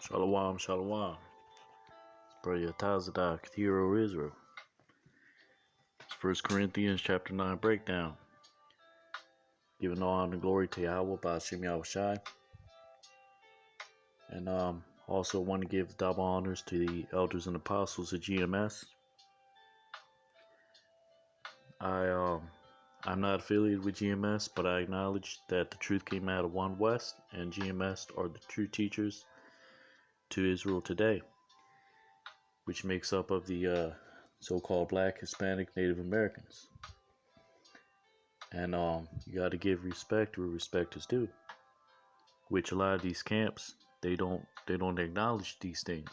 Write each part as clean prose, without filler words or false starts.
Shalom, shalom. Brother Tazadak, hero Israel. It's 1 Corinthians chapter 9 breakdown. Giving all honor and glory to Yahweh by Hashem Yahushai. And also want to give double honors to the elders and apostles of GMS. I'm not affiliated with GMS, but I acknowledge that the truth came out of One West, and GMS are the true teachers to Israel today, which makes up of the so-called Black, Hispanic, Native Americans. And you got to give respect where respect is due, which a lot of these camps they don't acknowledge these things.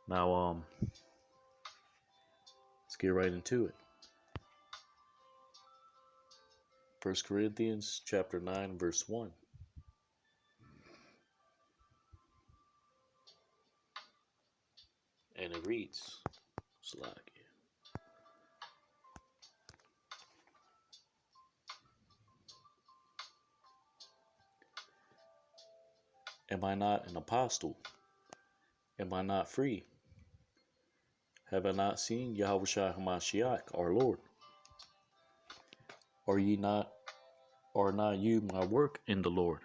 Now let's get right into it. 1 Corinthians chapter 9 verse 1. And it reads, Am I not an apostle? Am I not free? Have I not seen Yahushua HaMashiach, our Lord? Are not you my work in the Lord?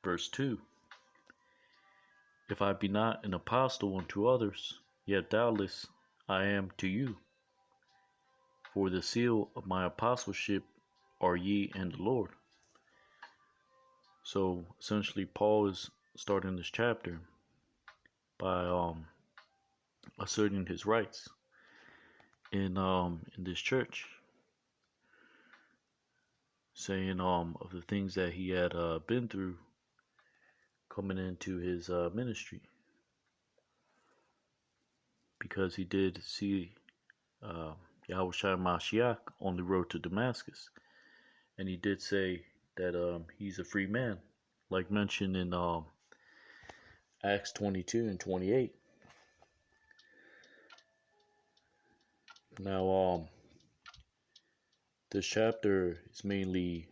Verse 2. If I be not an apostle unto others, yet doubtless I am to you. For the seal of my apostleship are ye in the Lord. So essentially Paul is starting this chapter by asserting his rights in this church, saying of the things that he had been through coming into his ministry, because he did see Yahushua Mashiach on the road to Damascus, and he did say that he's a free man, like mentioned in Acts 22 and 28. Now this chapter is mainly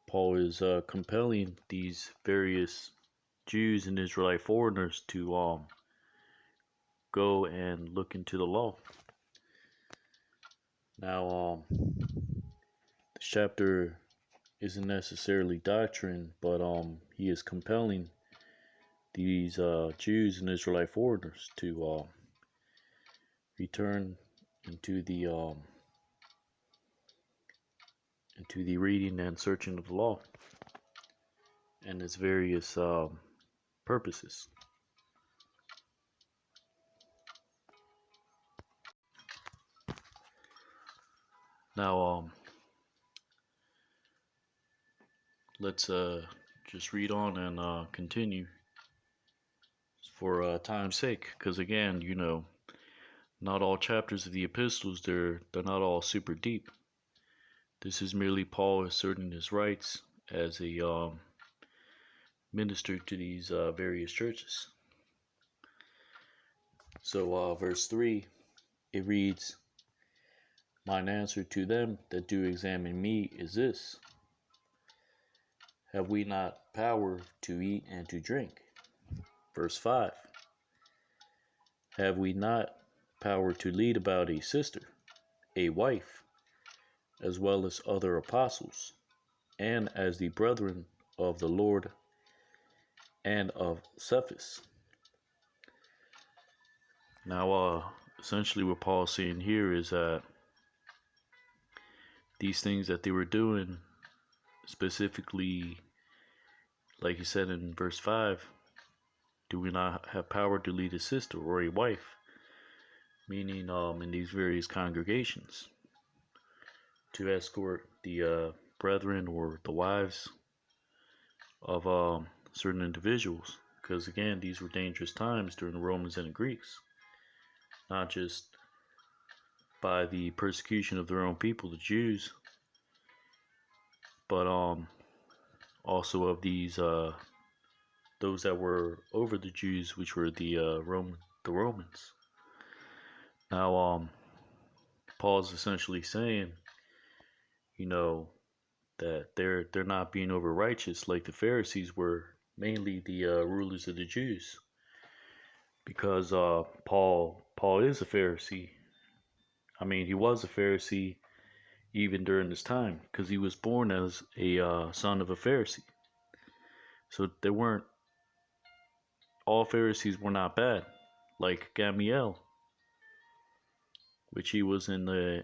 Paul is compelling these various Jews and Israelite foreigners to go and look into the law. Now this chapter isn't necessarily doctrine, but he is compelling these Jews and Israelite foreigners to return into the reading and searching of the law and its various purposes. Now let's just read on and continue for time's sake, because again, not all chapters of the epistles, they're not all super deep. This is merely Paul asserting his rights as a minister to these various churches. So verse 3, it reads, Mine answer to them that do examine me is this: Have we not power to eat and to drink? Verse 5, Have we not power to lead about a sister, a wife, as well as other apostles, and as the brethren of the Lord and of Cephas? Now essentially what Paul's saying here is that these things that they were doing, specifically, like he said in verse 5, do we not have power to lead a sister or a wife? Meaning in these various congregations, to escort the brethren or the wives of certain individuals. Because again, these were dangerous times during the Romans and the Greeks. Not just by the persecution of their own people, the Jews, but also of these those that were over the Jews, which were the Romans. Now Paul's essentially saying, that they're not being over righteous like the Pharisees were mainly the rulers of the Jews, because Paul is a Pharisee. I mean, he was a Pharisee even during this time because he was born as a son of a Pharisee. So they weren't all Pharisees were not bad, like Gamaliel, which he was in the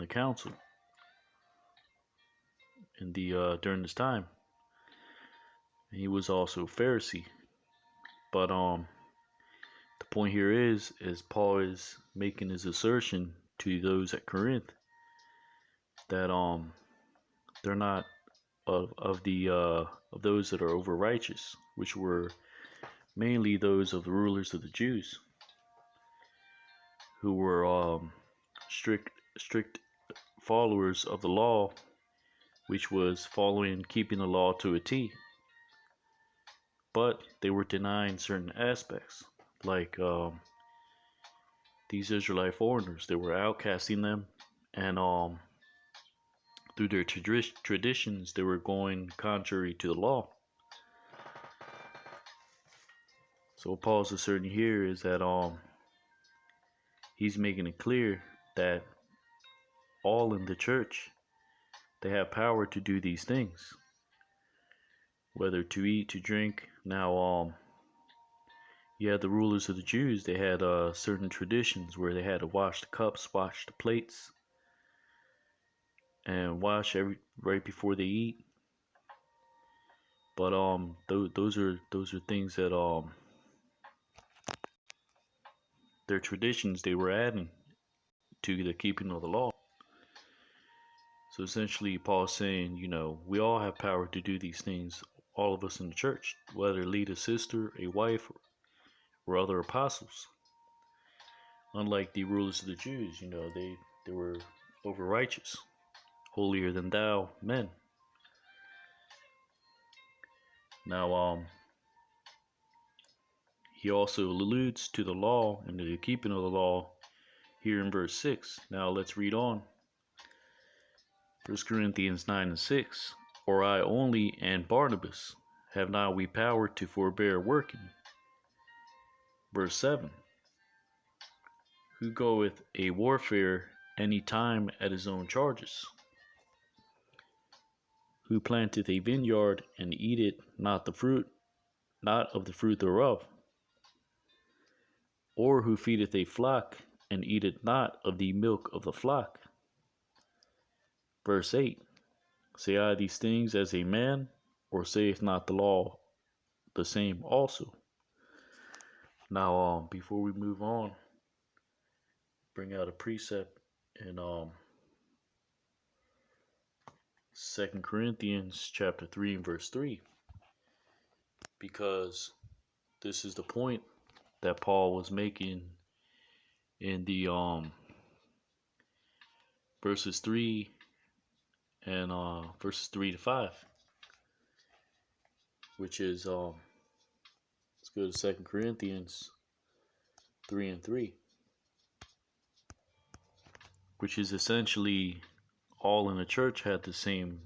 council in the during this time. He was also a Pharisee, but the point here is Paul is making his assertion to those at Corinth that they're not of those that are over righteous, which were mainly those of the rulers of the Jews, who were strict followers of the law, which was following keeping the law to a T. But they were denying certain aspects, like these Israelite foreigners. They were outcasting them, and through their traditions, they were going contrary to the law. So what Paul's asserting here is that he's making it clear that all in the church, they have power to do these things, whether to eat, to drink. Now you had the rulers of the Jews. They had certain traditions where they had to wash the cups, wash the plates, and wash right before they eat. But those are things that their traditions they were adding to the keeping of the law. So essentially, Paul's saying, we all have power to do these things, all of us in the church, whether lead a sister, a wife, or other apostles. Unlike the rulers of the Jews, they were over righteous, holier than thou men. Now, he also alludes to the law and to the keeping of the law here in verse 6. Now let's read on. 1 Corinthians 9 and 6. Or I only and Barnabas, have not we power to forbear working? Verse 7. Who goeth a warfare any time at his own charges? Who planteth a vineyard and eateth not of the fruit thereof? Or who feedeth a flock and eateth not of the milk of the flock? Verse 8. Say I these things as a man, or saith not the law the same also? Now, before we move on, bring out a precept in 2 Corinthians chapter 3 and verse 3, because this is the point that Paul was making in the verses 3 and verses 3 to 5, which is let's go to 2 Corinthians 3 and 3, which is essentially all in the church had the same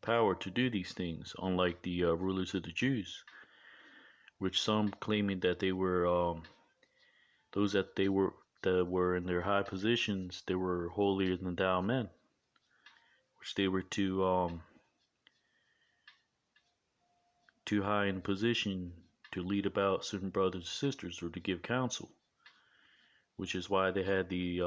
power to do these things, unlike the rulers of the Jews, which some claiming that they were those that were in their high positions, they were holier than thou men, which they were too high in position to lead about certain brothers and sisters or to give counsel, which is why they had these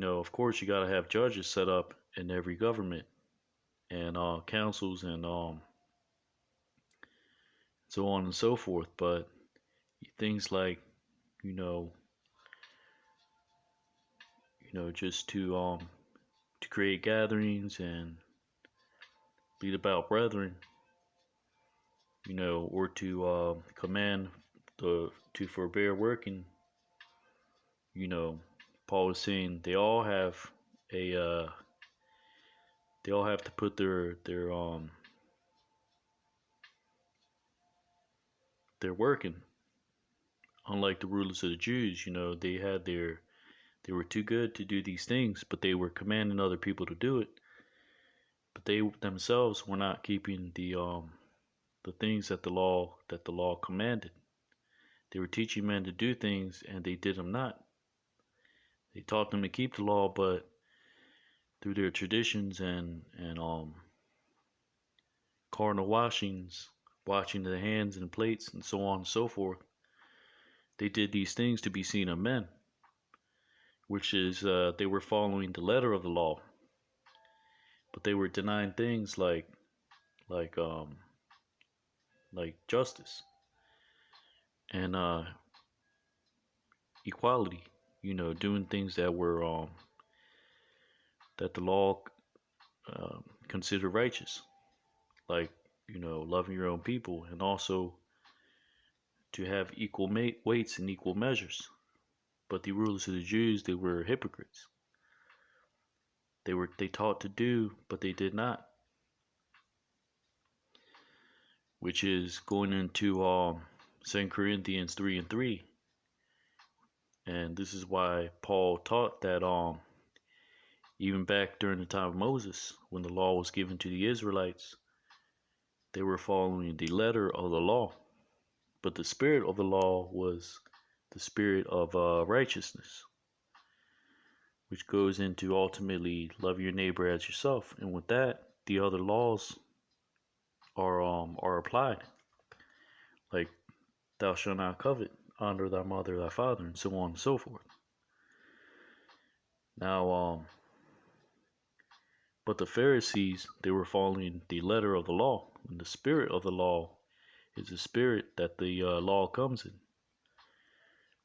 of course you got to have judges set up in every government and councils and so on and so forth. But things like just to create gatherings and lead about brethren, or to command to forbear working. Paul was saying they all have to put their working. Unlike the rulers of the Jews, they had They were too good to do these things, but they were commanding other people to do it. But they themselves were not keeping the things that the law commanded. They were teaching men to do things, and they did them not. They taught them to keep the law, but through their traditions and carnal washings, washing the hands and plates, and so on and so forth, they did these things to be seen of men, which is they were following the letter of the law, but they were denying things like um like justice and equality. Doing things that were that the law considered righteous, like loving your own people, and also to have equal weights and equal measures. But the rulers of the Jews, they were hypocrites. They taught to do, but they did not, which is going into 2 Corinthians 3:3. And this is why Paul taught that even back during the time of Moses, when the law was given to the Israelites, they were following the letter of the law, but the spirit of the law was the spirit of righteousness, which goes into ultimately love your neighbor as yourself. And with that, the other laws are applied, like thou shalt not covet, honor thy mother, thy father, and so on and so forth. Now, but the Pharisees, they were following the letter of the law, and the spirit of the law is the spirit that the law comes in,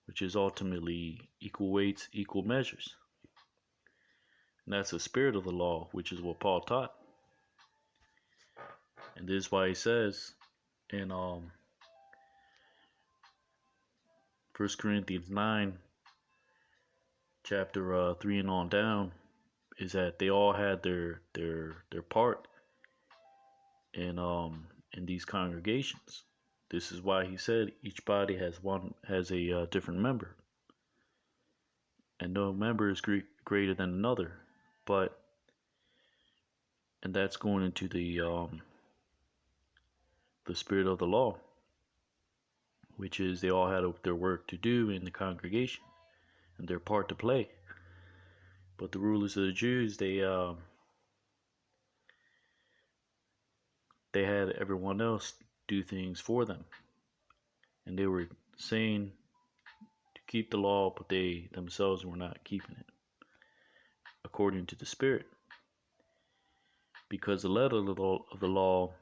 which is ultimately equal weights, equal measures. And that's the spirit of the law, which is what Paul taught. And this is why he says in 1 Corinthians 9, chapter 3 and on down, is that they all had their part in these congregations. This is why he said each body has a different member, and no member is greater than another. And that's going into the spirit of the law, which is they all had their work to do in the congregation and their part to play. But the rulers of the Jews, they had everyone else do things for them, and they were saying to keep the law, but they themselves were not keeping it according to the spirit, because the letter of the law,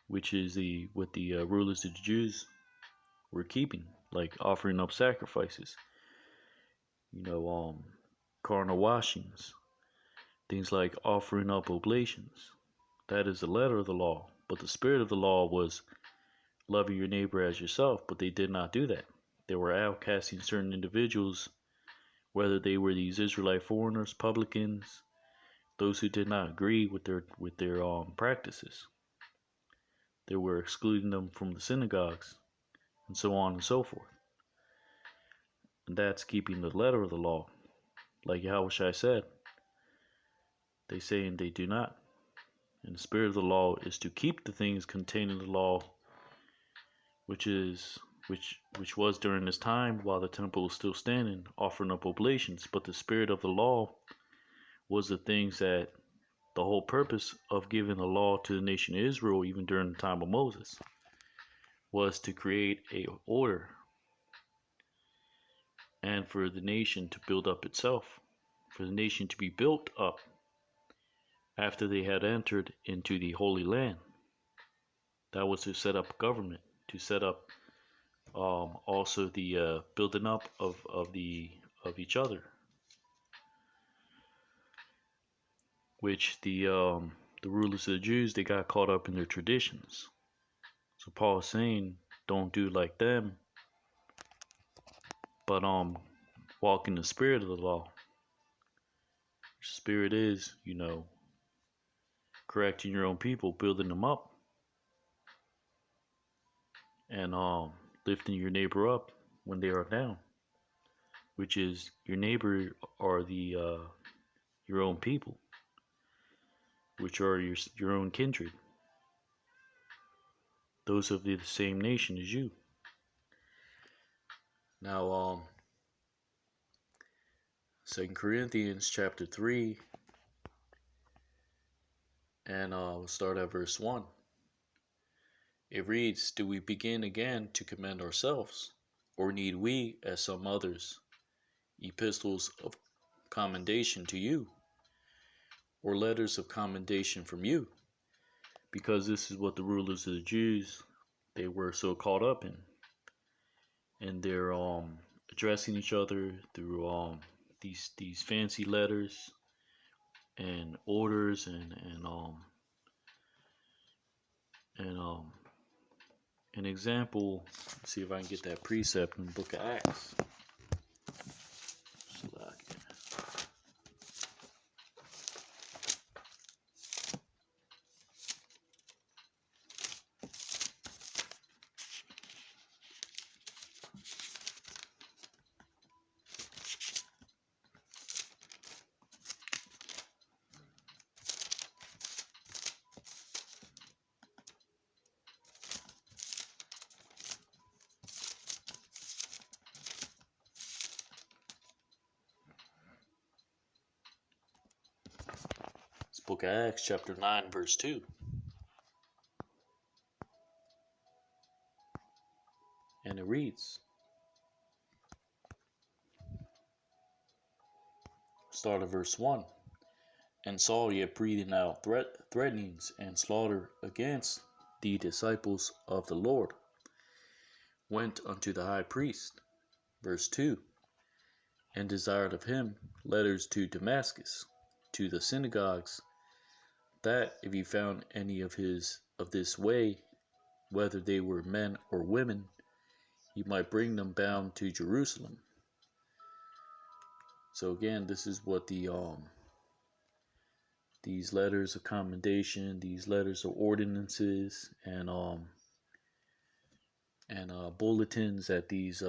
which is what the rulers of the Jews were keeping, like offering up sacrifices, carnal washings, things like offering up oblations. That is the letter of the law. But the spirit of the law was loving your neighbor as yourself, but they did not do that. They were outcasting certain individuals, whether they were these Israelite foreigners, publicans, those who did not agree with their practices. They were excluding them from the synagogues, and so on and so forth. And that's keeping the letter of the law. Like Yahushua said, they say and they do not. And the spirit of the law is to keep the things contained in the law, which was during this time while the temple was still standing, offering up oblations. But the spirit of the law was the things that the whole purpose of giving the law to the nation of Israel, even during the time of Moses, was to create a order and for the nation to build up itself, for the nation to be built up after they had entered into the Holy Land. That was to set up government, to set up also the building up of each other, which the rulers of the Jews, they got caught up in their traditions. So Paul is saying, don't do like them, but walk in the spirit of the law. Spirit is, correcting your own people, building them up, and lifting your neighbor up when they are down. which is your neighbor are the your own people, which are your own kindred, those of the same nation as you. Now, 2 Corinthians chapter 3, and we'll start at verse 1. It reads, "Do we begin again to commend ourselves, or need we, as some others, epistles of commendation to you, or letters of commendation from you?" Because this is what the rulers of the Jews, they were so caught up in. And they're addressing each other through these fancy letters and orders and an example. Let's see if I can get that precept in the book of Acts. It's book of Acts chapter 9 verse 2. And it reads, start at verse 1. "And Saul, yet breathing out threatenings and slaughter against the disciples of the Lord, went unto the high priest," verse 2, "and desired of him letters to Damascus, to the synagogues, that if he found any of this way, whether they were men or women, he might bring them bound to Jerusalem." So again, this is what these letters of commendation, these letters of ordinances, and bulletins that these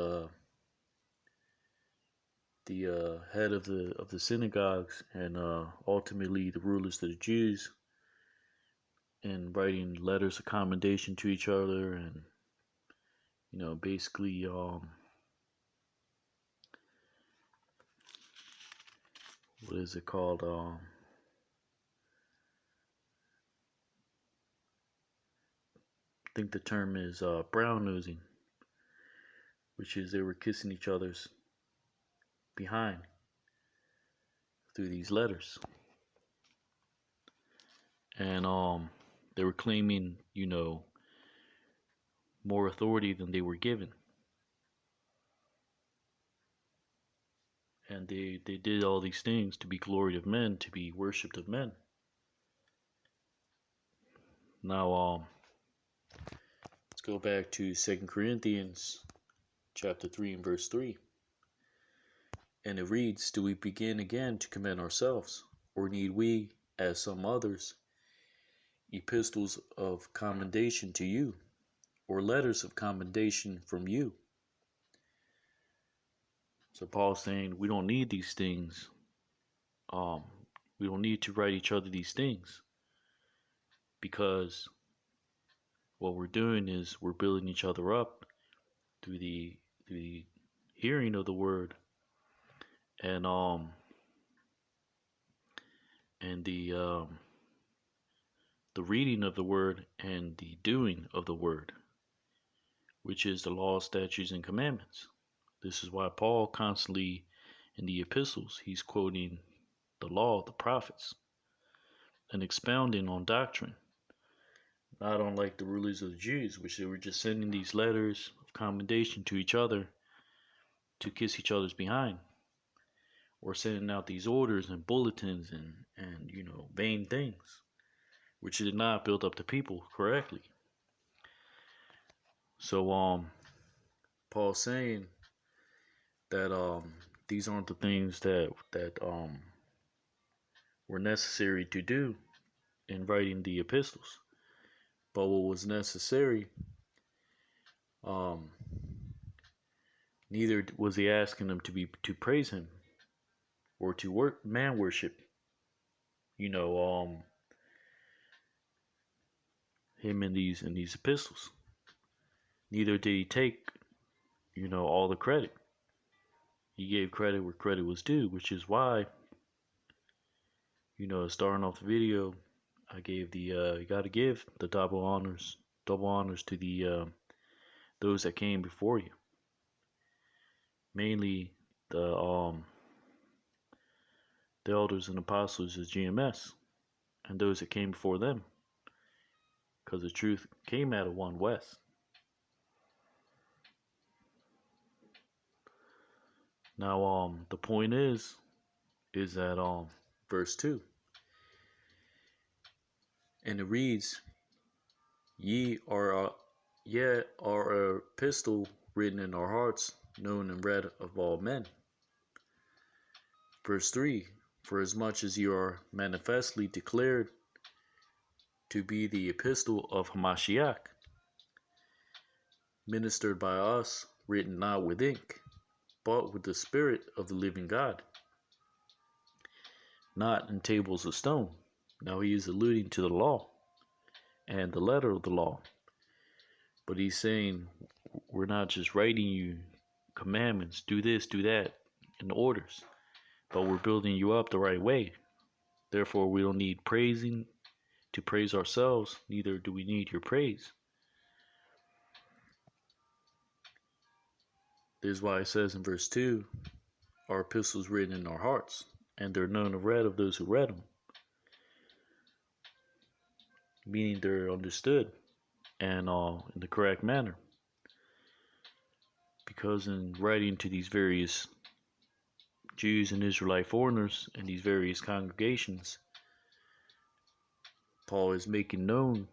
the head of the synagogues and ultimately the rulers of the Jews, and writing letters of commendation to each other, and basically what is it called? I think the term is brown nosing, which is they were kissing each other's behind through these letters, and they were claiming more authority than they were given, and they did all these things to be gloried of men, to be worshipped of men. Now let's go back to 2 Corinthians chapter 3 and verse 3. And it reads, "Do we begin again to commend ourselves, or need we, as some others, epistles of commendation to you, or letters of commendation from you?" So Paul's saying we don't need these things. We don't need to write each other these things, because what we're doing is we're building each other up through the hearing of the word, and the reading of the word, and the doing of the word, which is the law, statutes, and commandments. This is why Paul constantly in the epistles, he's quoting the law, the prophets, and expounding on doctrine. Not unlike the rulers of the Jews, which they were just sending these letters of commendation to each other to kiss each other's behind, or sending out these orders and bulletins and vain things, which did not build up the people correctly. So Paul's saying that these aren't the things that were necessary to do in writing the epistles, but what was necessary Neither was he asking them to praise him or to man worship. You know, him in these epistles. Neither did he take, all the credit. He gave credit where credit was due, which is why, starting off the video, I gave the you got to give the double honors to the those that came before you, mainly the elders and apostles as GMS, and those that came before them, because the truth came out of one West. Now, the point is that verse 2, and it reads, "Ye are yet are a epistle written in our hearts, known and read of all men." Verse 3, "For as much as you are manifestly declared to be the epistle of Hamashiach, ministered by us, written not with ink, but with the Spirit of the living God, not in tables of stone." Now he is alluding to the law and the letter of the law. But he's saying we're not just writing you commandments, do this, do that, and orders, but we're building you up the right way. Therefore, we don't need praising to praise ourselves, neither do we need your praise. This is why it says in verse 2, our epistles written in our hearts, and they're known and read of those who read them. Meaning they're understood and in the correct manner. Because in writing to these various Jews and Israelite foreigners and these various congregations, Paul is making known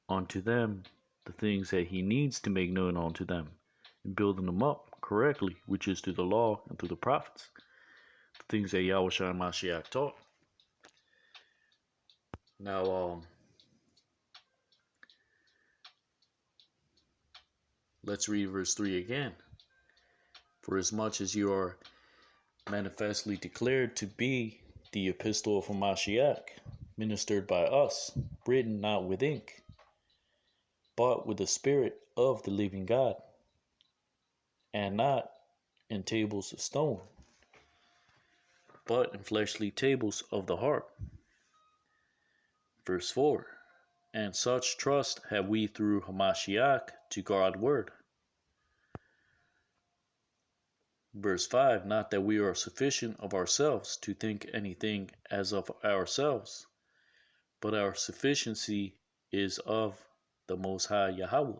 unto them the things that he needs to make known unto them and building them up correctly, which is through the law and through the prophets, the things that Yahushua Mashiach taught. Now, let's read verse 3 again. "For as much as you are manifestly declared to be the epistle of Hamashiach, ministered by us, written not with ink, but with the Spirit of the living God, and not in tables of stone, but in fleshly tables of the heart." Verse 4, "And such trust have we through Hamashiach to God's word." Verse 5, "Not that we are sufficient of ourselves to think anything as of ourselves, but our sufficiency is of the Most High Yahweh."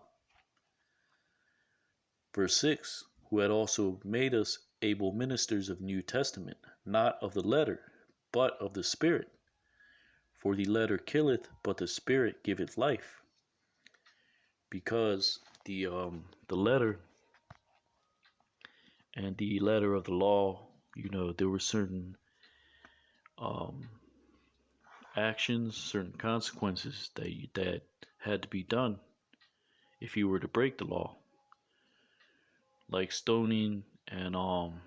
Verse 6, "Who had also made us able ministers of New Testament, not of the letter, but of the Spirit. For the letter killeth, but the Spirit giveth life." Because the letter and the letter of the law, there were certain actions, certain consequences that had to be done if you were to break the law, like stoning and an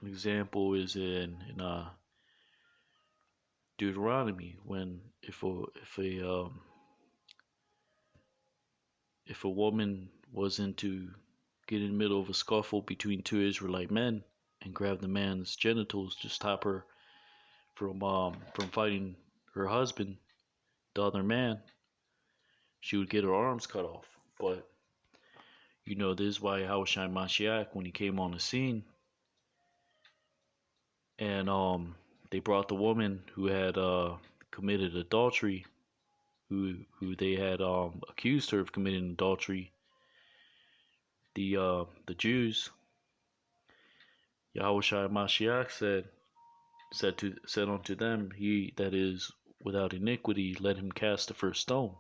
example is in Deuteronomy, when if a woman was into get in the middle of a scuffle between two Israelite men and grab the man's genitals to stop her from fighting her husband, the other man, she would get her arms cut off. But this is why Yahushua Mashiach, when he came on the scene, and they brought the woman who had committed adultery, who they had accused her of committing adultery. The Jews, Yahushua Mashiach said unto them, "He that is without iniquity, let him cast the first stone."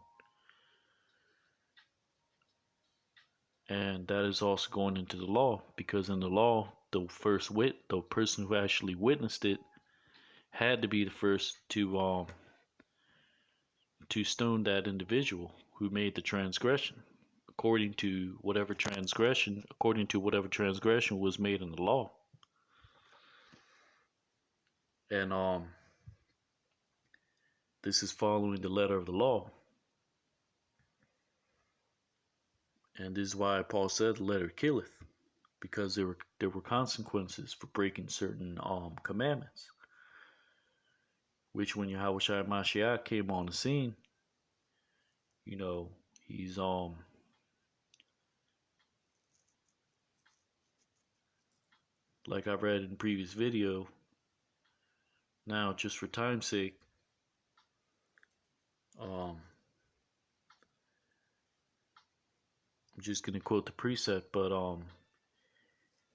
And that is also going into the law, because in the law, the person who actually witnessed it, had to be the first to stone that individual who made the transgression, according to whatever transgression was made in the law. And this is following the letter of the law. And this is why Paul said the letter killeth, because there were consequences for breaking certain commandments. Which when Yahushua Mashiach came on the scene, he's like I read in the previous video. Now, just for time's sake, I'm just gonna quote the precept, but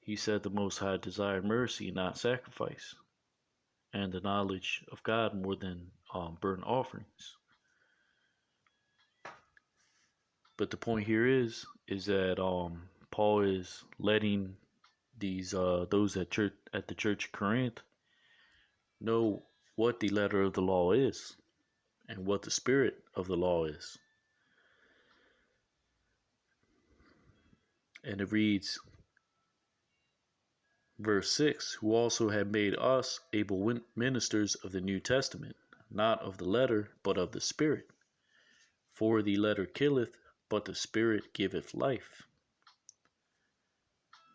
he said the Most High desired mercy, not sacrifice, and the knowledge of God more than burnt offerings. But the point here is that Paul is letting these those at the Church of Corinth know what the letter of the law is and what the spirit of the law is. And it reads, verse 6, who also have made us able ministers of the New Testament, not of the letter, but of the Spirit. For the letter killeth, but the Spirit giveth life.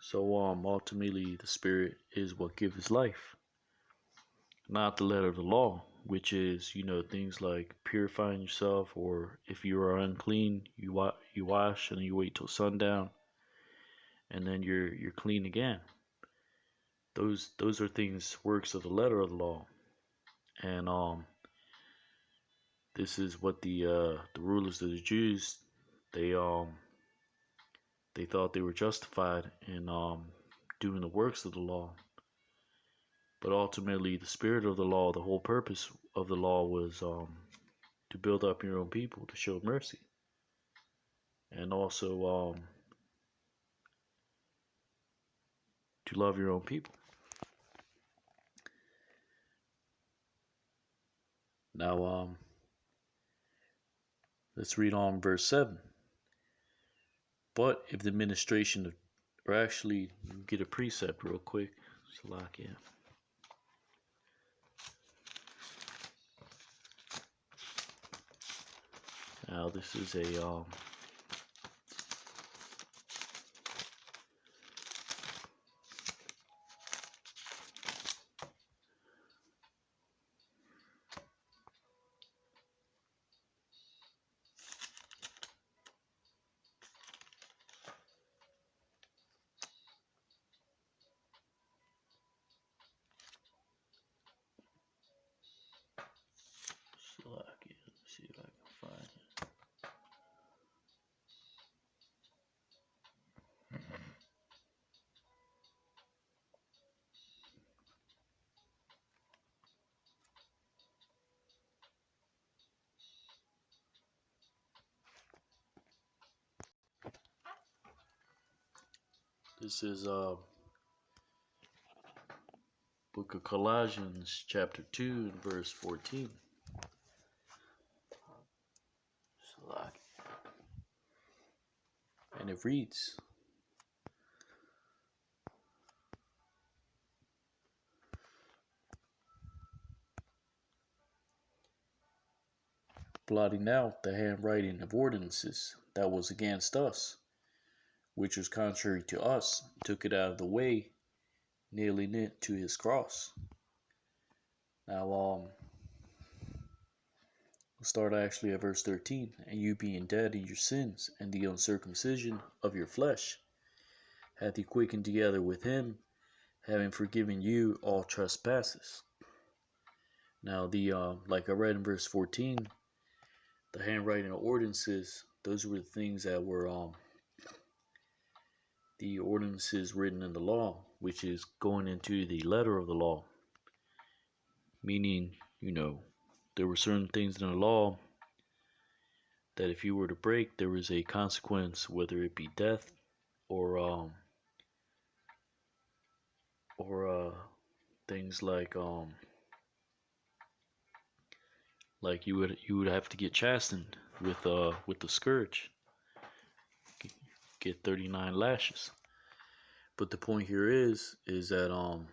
So ultimately the Spirit is what gives life, not the letter of the law, which is, things like purifying yourself, or if you are unclean, you wash and you wait till sundown, and then you're clean again. Those are things, works of the letter of the law. And this is what the rulers of the Jews, they thought they were justified in doing the works of the law. But ultimately, the spirit of the law, the whole purpose of the law was to build up your own people, to show mercy, and also to love your own people. Now, let's read on verse 7. But if the ministration of, or actually, get a precept real quick. Salakia. Now, this is a Salakia. Let's see if I can find it. This is Book of Colossians, chapter 2, and verse 14. And it reads, blotting out the handwriting of ordinances that was against us, which was contrary to us, took it out of the way, nailing it to his cross. Now, we'll start actually at verse 13. And you being dead in your sins and the uncircumcision of your flesh, hath he quickened together with him, having forgiven you all trespasses. Now, like I read in verse 14, the handwriting of ordinances, those were the things that were the ordinances written in the law, which is going into the letter of the law. Meaning, there were certain things in the law that if you were to break, there was a consequence, whether it be death or things like you would have to get chastened with the scourge. get 39 lashes. But the point here is that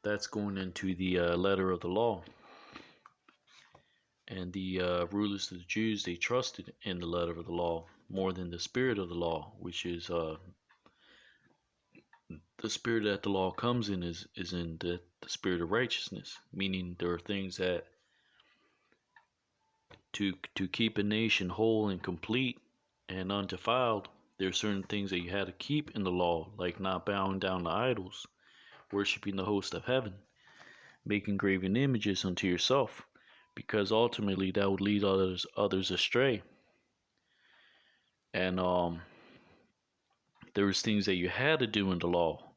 that's going into the letter of the law. And the rulers of the Jews, they trusted in the letter of the law more than the spirit of the law, which is the spirit that the law comes in is in the spirit of righteousness, meaning there are things that to keep a nation whole and complete and undefiled, there are certain things that you had to keep in the law, like not bowing down to idols, worshiping the host of heaven, making graven images unto yourself, because ultimately that would lead others astray. And there was things that you had to do in the law,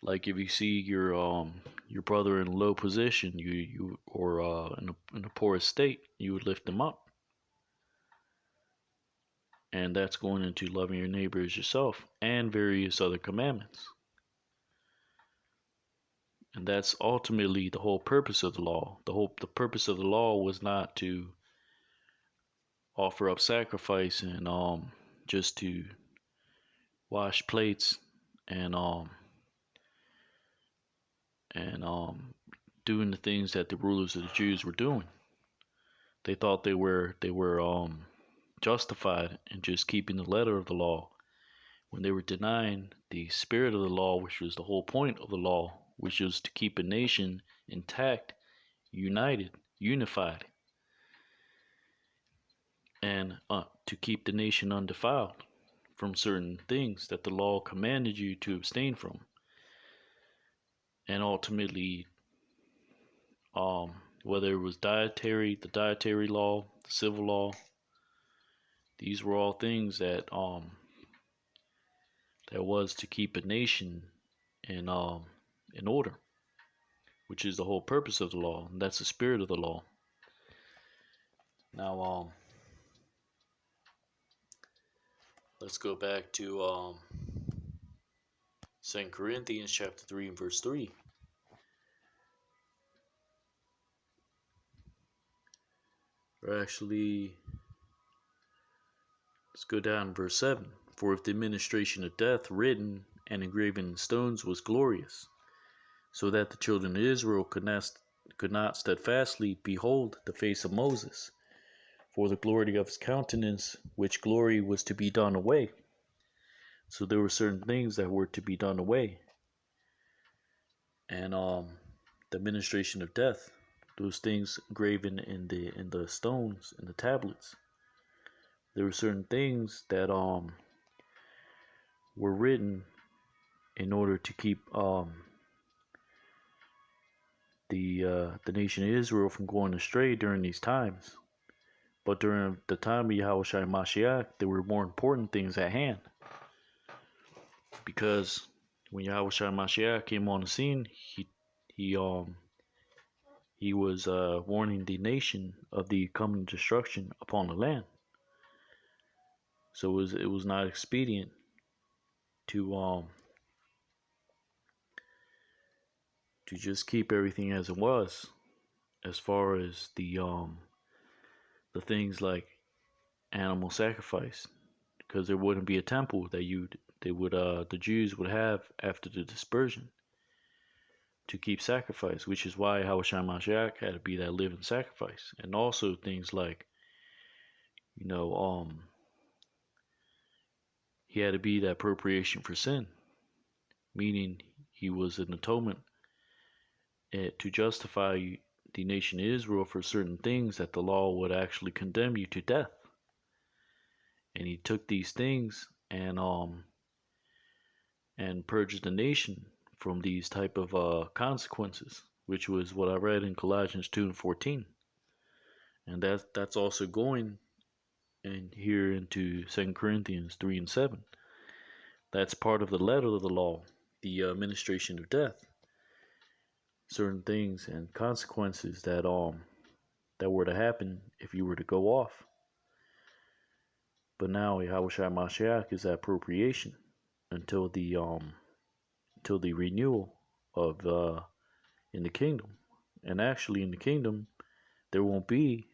like if you see your brother in a low position, you or in a poor state, you would lift them up, and that's going into loving your neighbor as yourself and various other commandments. And that's ultimately the whole purpose of the law. The purpose of the law was not to offer up sacrifice and just to wash plates and and doing the things that the rulers of the Jews were doing. They thought they were justified in just keeping the letter of the law when they were denying the spirit of the law, which was the whole point of the law, which was to keep a nation intact, united, unified, and to keep the nation undefiled from certain things that the law commanded you to abstain from. And ultimately, whether it was the dietary law, the civil law, these were all things that that was to keep a nation in order, which is the whole purpose of the law, and that's the spirit of the law. Now, let's go back to 2 Corinthians chapter 3 and verse 3. Or actually, let's go down to verse 7. For if the administration of death written and engraven in stones was glorious, so that the children of Israel could not steadfastly behold the face of Moses, for the glory of his countenance, which glory was to be done away. So there were certain things that were to be done away. And the administration of death, those things graven in the stones, in the tablets, there were certain things that were written in order to keep the nation of Israel from going astray during these times. But during the time of Yahushua Mashiach, there were more important things at hand. Because when Yahushua Mashiach came on the scene, he was warning the nation of the coming destruction upon the land. So it was not expedient to just keep everything as it was, as far as the things like animal sacrifice, because there wouldn't be a temple that the Jews would have after the dispersion to keep sacrifice, which is why Yahushua Mashiach had to be that living sacrifice. And also things like, he had to be that propitiation for sin, meaning he was an atonement to justify the nation of Israel for certain things that the law would actually condemn you to death. And he took these things and purged the nation from these type of consequences, which was what I read in Colossians 2 and 14. And that's also going in here into 2 Corinthians 3 and 7. That's part of the letter of the law, the administration of death. Certain things and consequences that were to happen if you were to go off. But now Yahushua Mashiach is that appropriation until the renewal of in the kingdom. And actually in the kingdom there won't be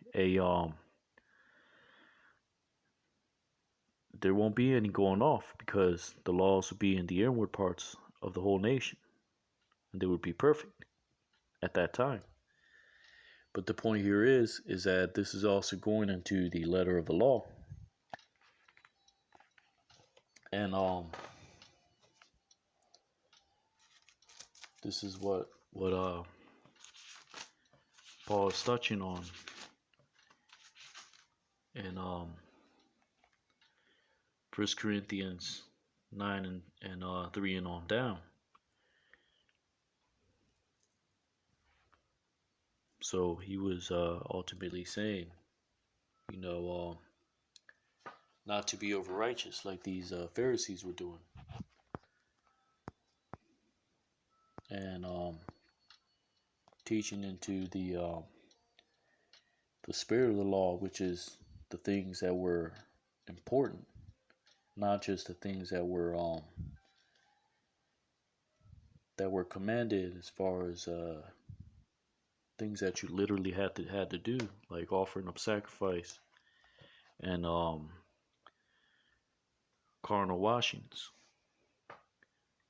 there won't be any going off because the laws will be in the inward parts of the whole nation, and they would be perfect at that time. But the point here is that this is also going into the letter of the law. And this is what Paul is touching on in 1 Corinthians 9 and 3 and on down. So he was ultimately saying, not to be over righteous like these Pharisees were doing, and teaching into the spirit of the law, which is the things that were important, not just the things that were commanded, as far as things that you literally had to do, like offering up sacrifice and carnal washings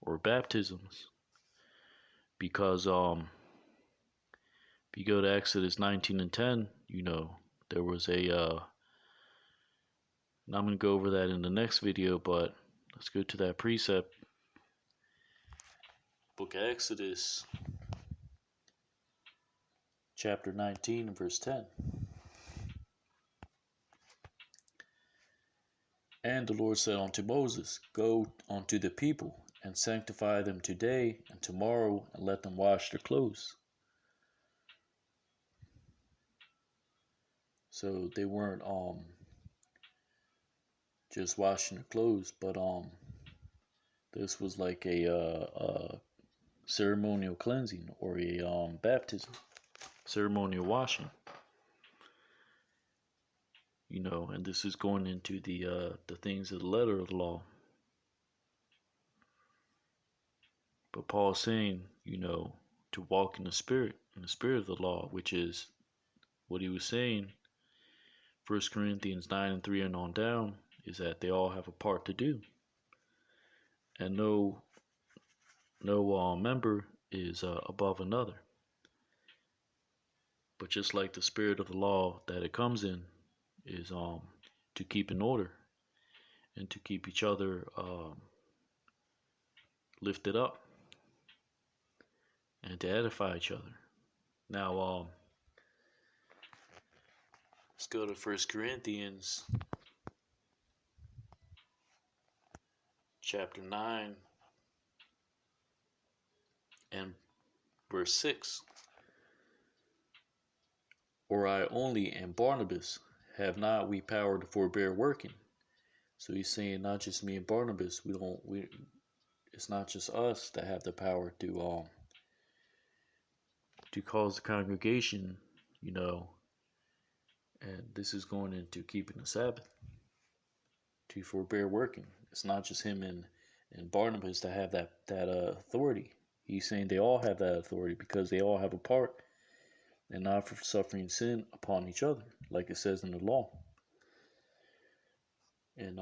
or baptisms. Because if you go to Exodus 19 and 10, there was a and I'm going to go over that in the next video, but let's go to that precept. Book of Exodus, chapter 19 and verse 10. And the Lord said unto Moses, Go unto the people, and sanctify them today and tomorrow, and let them wash their clothes. So they weren't just washing their clothes, but this was like a ceremonial cleansing, or a baptism, ceremonial washing. And this is going into the things of the letter of the law. But Paul's saying, to walk in the spirit of the law, which is what he was saying, 1 Corinthians 9 and 3 and on down, is that they all have a part to do. And no member is above another. But just like the spirit of the law that it comes in is to keep in order and to keep each other lifted up and to edify each other. Now, let's go to 1 Corinthians chapter 9 and verse 6. Or I only and Barnabas, have not we power to forbear working? So he's saying not just me and Barnabas, it's not just us that have the power to cause the congregation, and this is going into keeping the Sabbath, to forbear working. It's not just him and Barnabas that have that authority. He's saying they all have that authority because they all have a part and not for suffering sin upon each other, like it says in the law. And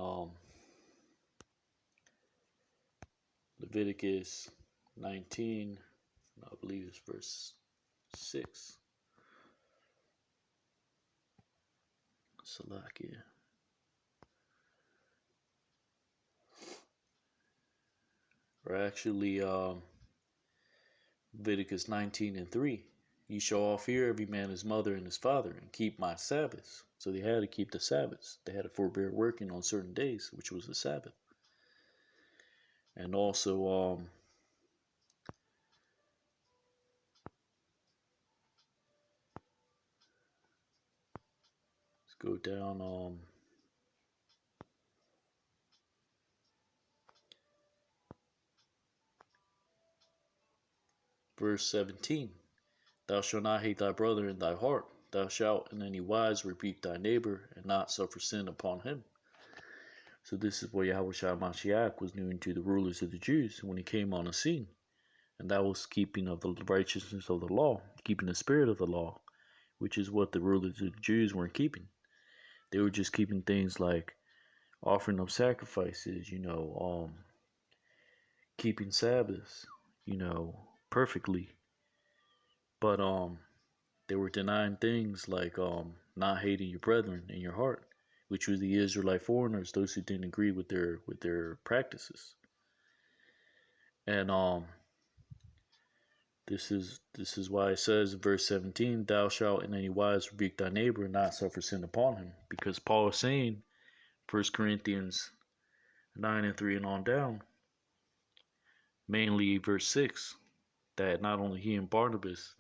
Leviticus 19, I believe it's verse 6. Salakia. Or actually, Leviticus 19 and 3. Ye shall all fear every man his mother and his father, and keep my Sabbaths. So they had to keep the Sabbaths. They had to forbear working on certain days, which was the Sabbath. And also, let's go down, verse 17. Thou shalt not hate thy brother in thy heart. Thou shalt in any wise rebuke thy neighbor, and not suffer sin upon him. So this is what Yahushua Mashiach was doing to the rulers of the Jews when he came on the scene. And that was keeping of the righteousness of the law, keeping the spirit of the law, which is what the rulers of the Jews weren't keeping. They were just keeping things like offering up sacrifices, keeping Sabbaths, perfectly. But they were denying things like not hating your brethren in your heart, which was the Israelite foreigners, those who didn't agree with their practices. And this is why it says in verse 17, "Thou shalt in any wise rebuke thy neighbor and not suffer sin upon him," because Paul is saying, 1 Corinthians 9:3 and on down, mainly verse 6, that not only he and Barnabas,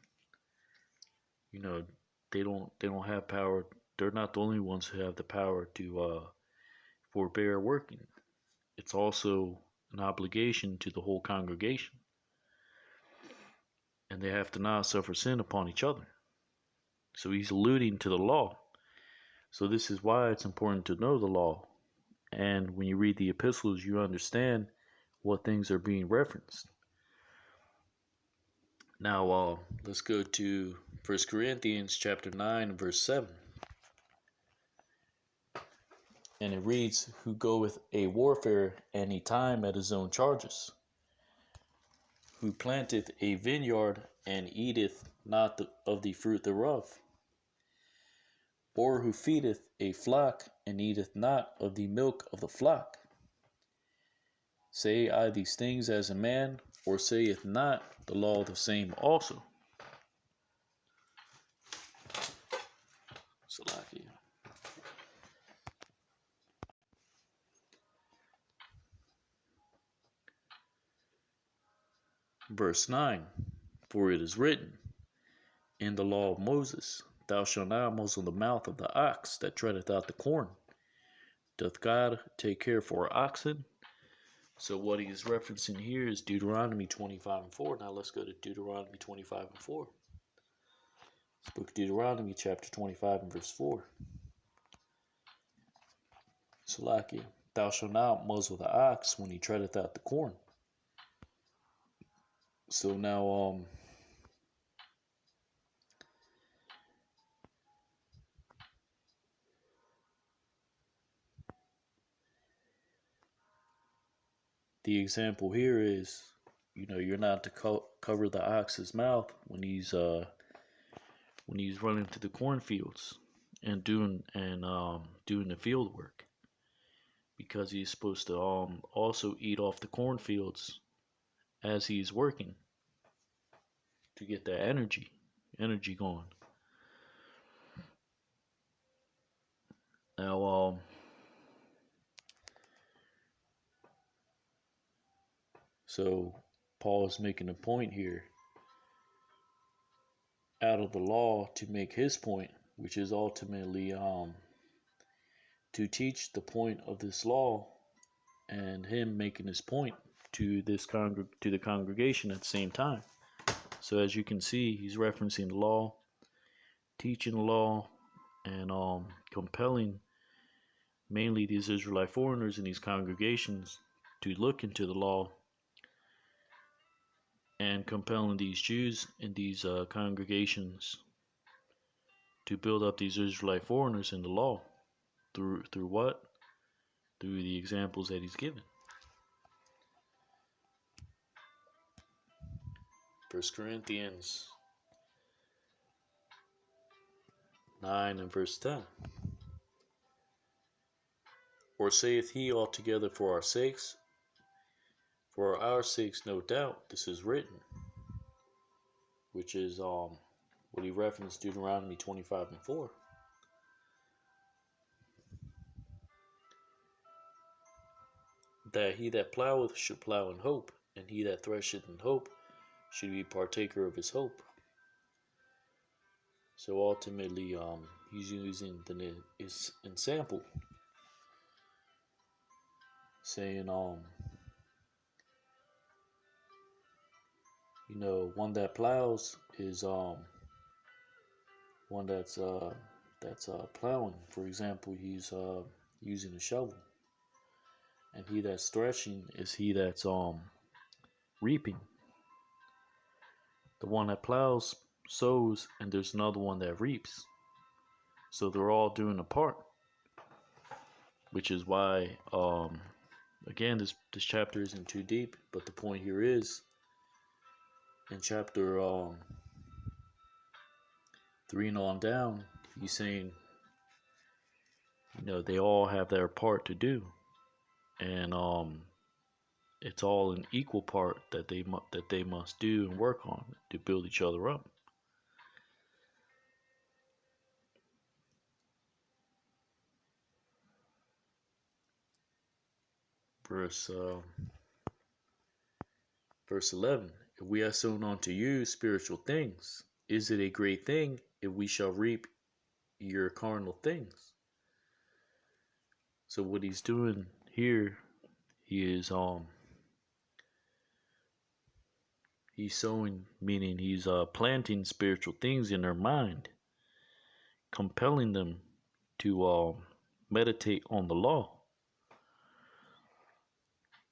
you know, they don't have power. They're not the only ones who have the power to forbear working. It's also an obligation to the whole congregation, and they have to not suffer sin upon each other. So he's alluding to the law. So this is why it's important to know the law. And when you read the epistles, you understand what things are being referenced. Now, let's go to 1 Corinthians chapter 9, verse 7. And it reads, "Who goeth a warfare any time at his own charges? Who planteth a vineyard and eateth not of the fruit thereof? Or who feedeth a flock and eateth not of the milk of the flock? Say I these things as a man, or saith not the law the same also?" Salakia. Verse 9, "For it is written in the law of Moses, Thou shalt not muzzle the mouth of the ox that treadeth out the corn. Doth God take care for oxen?" So what he is referencing here is Deuteronomy 25:4. Now let's go to Deuteronomy 25:4. This book of Deuteronomy chapter 25 and verse 4. Salakia, "Thou shalt not muzzle the ox when he treadeth out the corn." So now the example here is, you're not to cover the ox's mouth when he's running to the cornfields and doing the field work, because he's supposed to also eat off the cornfields as he's working to get that energy going. Now so Paul is making a point here out of the law to make his point, which is ultimately to teach the point of this law, and him making his point to the congregation at the same time. So as you can see, he's referencing the law, teaching the law, and compelling mainly these Israelite foreigners in these congregations to look into the law, and compelling these Jews in these congregations to build up these Israelite foreigners in the law through what? Through the examples that he's given. 1 Corinthians 9 and verse 10. "Or saith he altogether for our sakes? For our sakes, no doubt, this is written," which is what he referenced Deuteronomy 25:4. "That he that ploweth should plow in hope, and he that thresheth in hope should be partaker of his hope." So ultimately, he's using his example, saying, one that plows is one that's plowing. For example, he's using a shovel, and he that's threshing is he that's reaping. The one that plows sows, and there's another one that reaps. So they're all doing a part. which is why again this chapter isn't too deep, but the point here is in chapter 3 and on down, he's saying, they all have their part to do, and it's all an equal part that they must do and work on to build each other up. Verse verse 11: If we have sown unto you spiritual things, is it a great thing if we shall reap your carnal things? So what he's doing here, he's sowing, meaning he's planting spiritual things in their mind, compelling them to meditate on the law.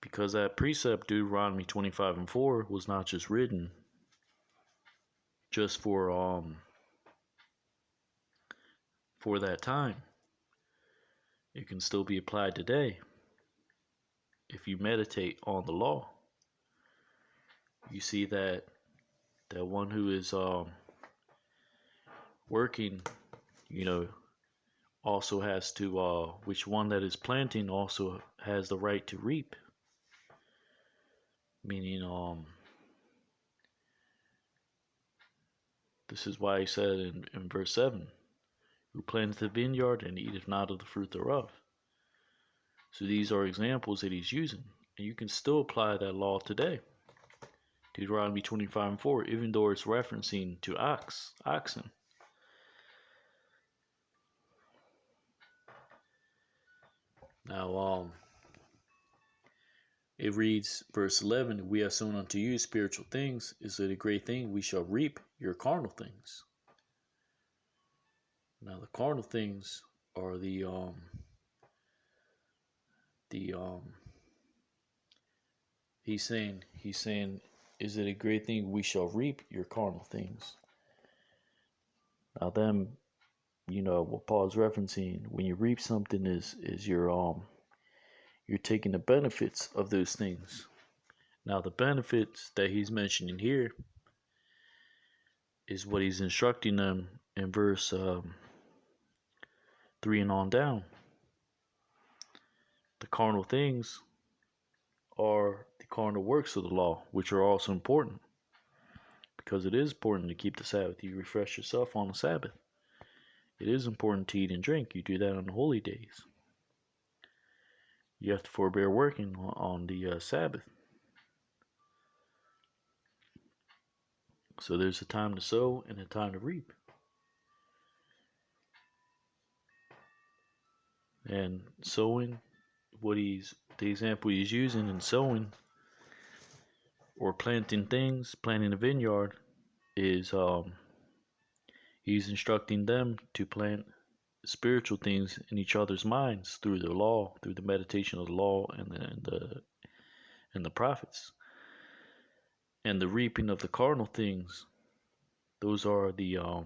Because that precept, Deuteronomy 25:4, was not just written just for that time. It can still be applied today. If you meditate on the law, you see that one who is working, also has to, which one that is planting also has the right to reap. Meaning, this is why he said in verse 7, who planteth the vineyard and eateth not of the fruit thereof. So these are examples that he's using, and you can still apply that law today. Deuteronomy 25:4, even though it's referencing to oxen. Now, it reads, verse 11, we have sown unto you spiritual things. Is it a great thing we shall reap your carnal things? Now, the carnal things are he's saying, is it a great thing we shall reap your carnal things? Now, them, what Paul's referencing, when you reap something is you're taking the benefits of those things. Now, the benefits that he's mentioning here is what he's instructing them in verse 3 and on down. The carnal things are the carnal works of the law, which are also important, because it is important to keep the Sabbath. You refresh yourself on the Sabbath. It is important to eat and drink. You do that on the holy days. You have to forbear working on the Sabbath. So there's a time to sow and a time to reap. And sowing, the example he's using in sowing or planting a vineyard, is he's instructing them to plant spiritual things in each other's minds through the law, through the meditation of the law and the prophets. And the reaping of the carnal things, those are the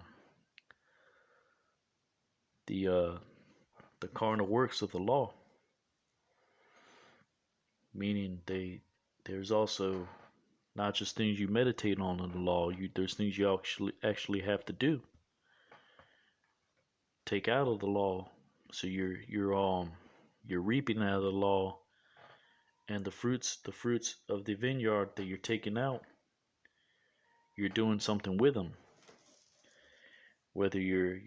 carnal works of the law. Meaning there's also not just things you meditate on in the law. There's things you actually have to do. Take out of the law, so you're reaping out of the law, and the fruits of the vineyard that you're taking out, you're doing something with them. Whether you're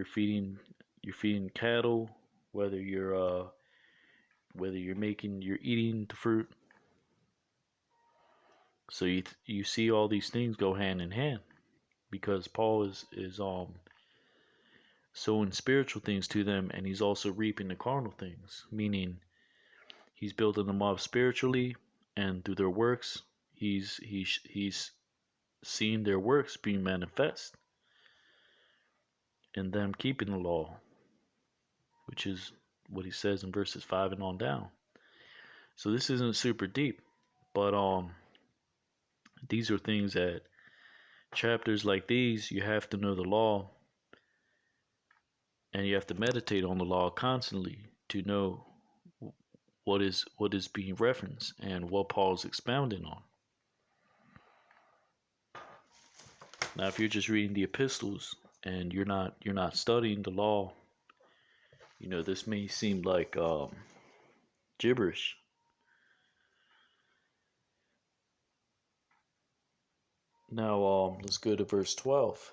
feeding cattle, whether you're eating the fruit. So you see all these things go hand in hand, because Paul is sowing spiritual things to them, and he's also reaping the carnal things, meaning he's building them up spiritually, and through their works he's seeing their works being manifest and them keeping the law, which is what he says in verses 5 and on down. So this isn't super deep, but these are things that chapters like these, you have to know the law, and you have to meditate on the law constantly to know what is being referenced and what Paul is expounding on. Now, if you're just reading the epistles and you're not studying the law, this may seem like gibberish. Now, let's go to verse 12.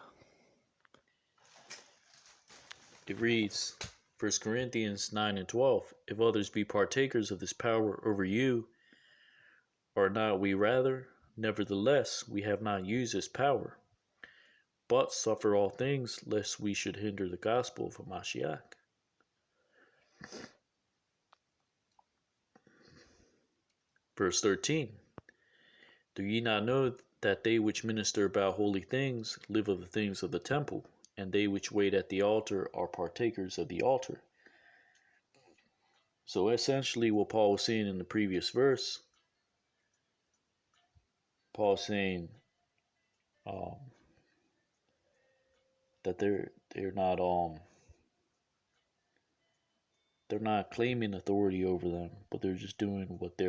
It reads, 1 Corinthians 9 and 12, if others be partakers of this power over you, are not we rather? Nevertheless, we have not used this power, but suffer all things, lest we should hinder the gospel of Mashiach. Verse 13, do ye not know that they which minister about holy things live of the things of the temple, and they which wait at the altar are partakers of the altar? So essentially what Paul was saying in the previous verse, Paul's saying that they're not claiming authority over them, but they're just doing what they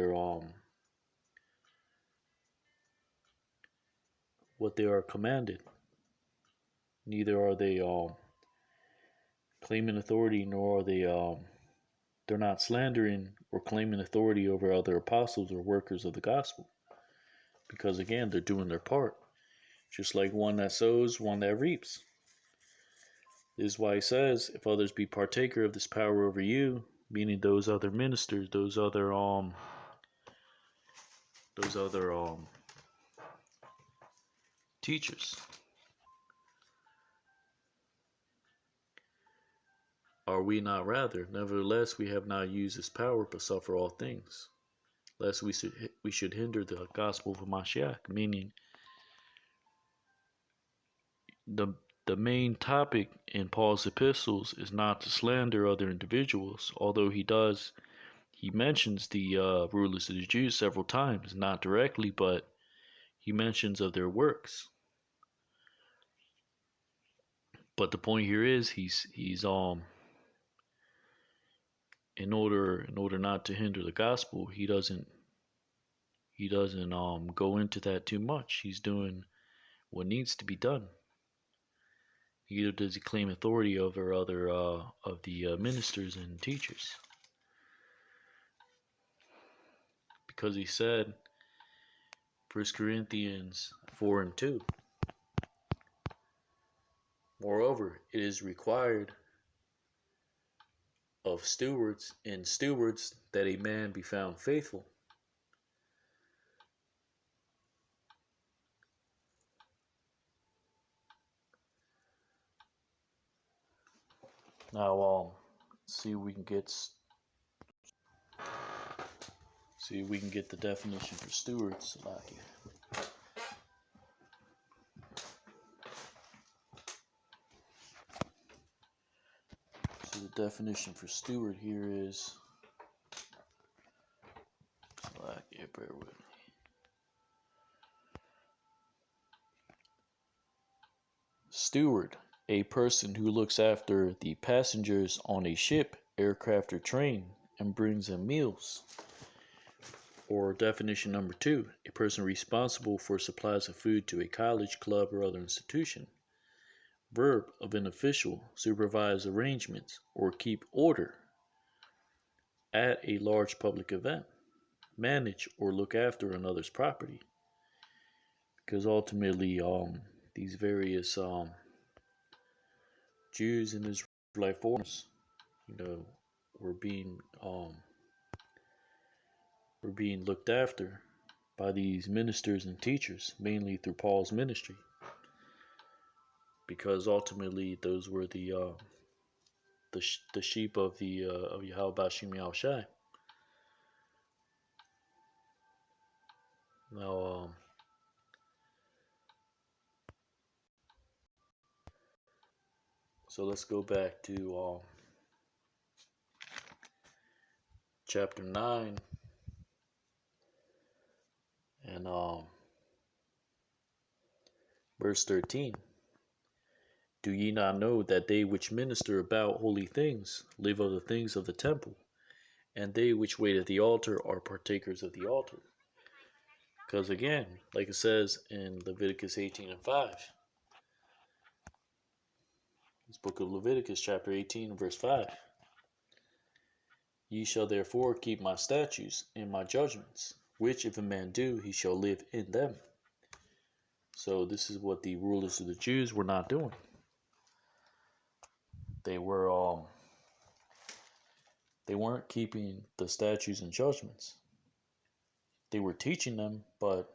are commanded. Neither are they claiming authority, nor are they're not slandering or claiming authority over other apostles or workers of the gospel, because again, they're doing their part, just like one that sows, one that reaps. This is why he says, if others be partaker of this power over you, meaning those other ministers, those other teachers, are we not rather? Nevertheless, we have not used this power, but suffer all things, lest we should hinder the gospel of Mashiach. Meaning, the main topic in Paul's epistles is not to slander other individuals, although he mentions the rulers of the Jews several times, not directly, but he mentions of their works. But the point here is he's in order not to hinder the gospel, he doesn't go into that too much. He's doing what needs to be done. Neither does he claim authority over other of the ministers and teachers, because he said, 1 Corinthians 4 and 2, moreover, it is required of stewards that a man be found faithful. Now, see if we can get the definition for stewards. So the definition for steward here is, bear with me. Steward, a person who looks after the passengers on a ship, aircraft, or train and brings them meals. Or definition number 2, a person responsible for supplies of food to a college, club, or other institution. Verb of an official, supervise arrangements or keep order at a large public event. Manage or look after another's property. Because ultimately, these various Jews and Israelite foreigners, were being looked after by these ministers and teachers, mainly through Paul's ministry, because ultimately those were the sheep of Yahweh Bashim Yahushai. Now, so let's go back to chapter 9 and verse 13. Do ye not know that they which minister about holy things live of the things of the temple, and they which wait at the altar are partakers of the altar? Because again, like it says in Leviticus 18 and 5, this book of Leviticus, chapter 18, verse 5. Ye shall therefore keep my statutes and my judgments, which if a man do, he shall live in them. So this is what the rulers of the Jews were not doing. They weren't keeping the statutes and judgments. They were teaching them, but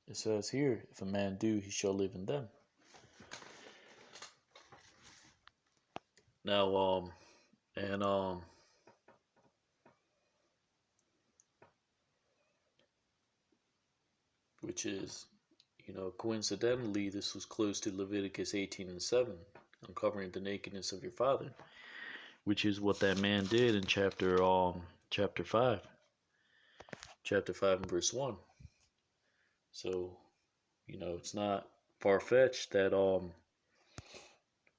it says here, if a man do, he shall live in them. Now, which is, coincidentally, this was close to Leviticus 18 and 7, uncovering the nakedness of your father, which is what that man did in chapter 5, and verse 1. So, it's not far-fetched that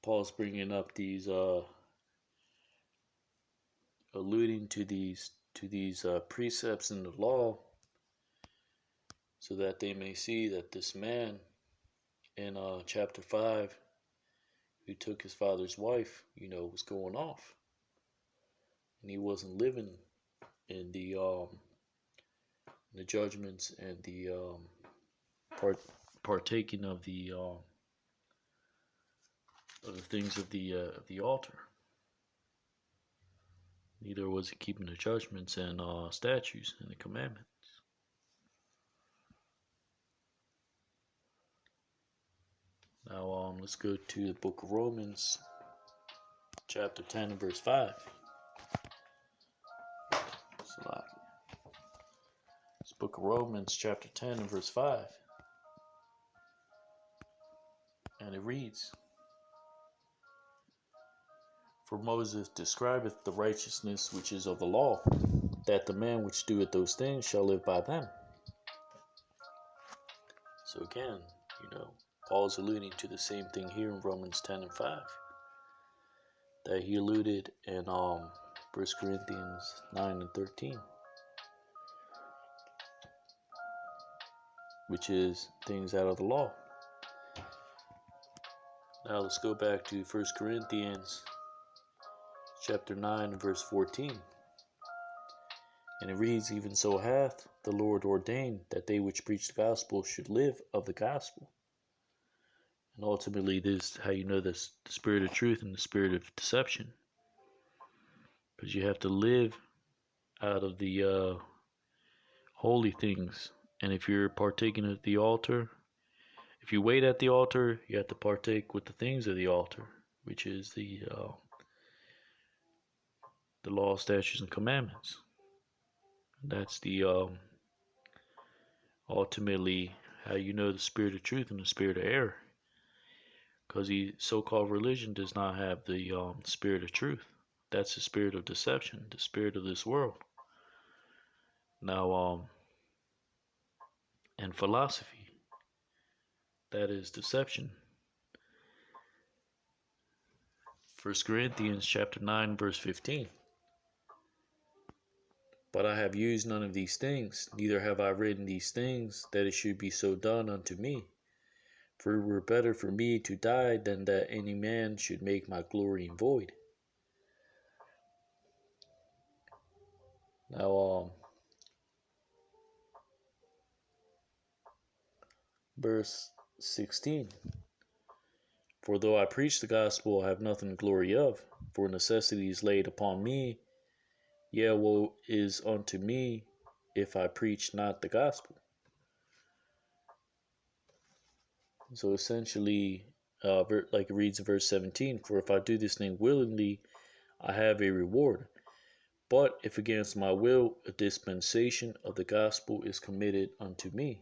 Paul's bringing up these alluding to these precepts in the law, so that they may see that this man in chapter 5 who took his father's wife, was going off, and he wasn't living in the judgments and the partaking of the things of the altar. Neither was he keeping the judgments and statutes and the commandments. Now let's go to the book of Romans, chapter 10 and verse 5. This book of Romans, chapter 10 and verse 5. And it reads, For Moses describeth the righteousness which is of the law, that the man which doeth those things shall live by them. So again, Paul's alluding to the same thing here in Romans 10 and 5 that he alluded in 1 Corinthians 9 and 13, which is things out of the law. Now let's go back to 1 Corinthians chapter 9 and verse 14. And it reads, Even so hath the Lord ordained that they which preach the gospel should live of the gospel. And ultimately, this is how you know the spirit of truth and the spirit of deception. Because you have to live out of the holy things. And if you're partaking at the altar, if you wait at the altar, you have to partake with the things of the altar, which is the law, statutes, and commandments. And that's the ultimately how you know the spirit of truth and the spirit of error. Because the so-called religion does not have the spirit of truth. That's the spirit of deception, the spirit of this world. Now, and philosophy, that is deception. 1 Corinthians chapter 9, verse 15. But I have used none of these things, neither have I written these things, that it should be so done unto me. For it were better for me to die than that any man should make my glory void. Now, verse 16. For though I preach the gospel, I have nothing to glory of, for necessity is laid upon me. Yea, woe is unto me if I preach not the gospel. So essentially, like it reads in verse 17, For if I do this thing willingly, I have a reward. But if against my will, a dispensation of the gospel is committed unto me.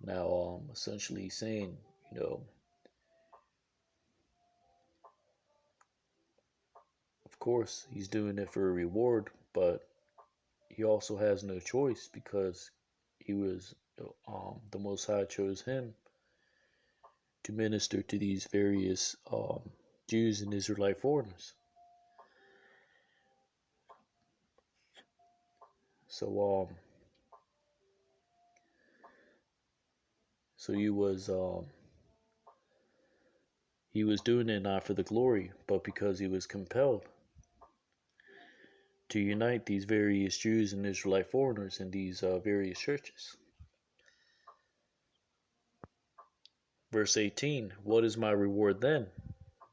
Now, essentially saying, of course, he's doing it for a reward, but he also has no choice because he was the Most High chose him to minister to these various Jews and Israelite foreigners. So so he was doing it not for the glory, but because he was compelled to unite these various Jews and Israelite foreigners in these various churches. Verse 18, what is my reward then?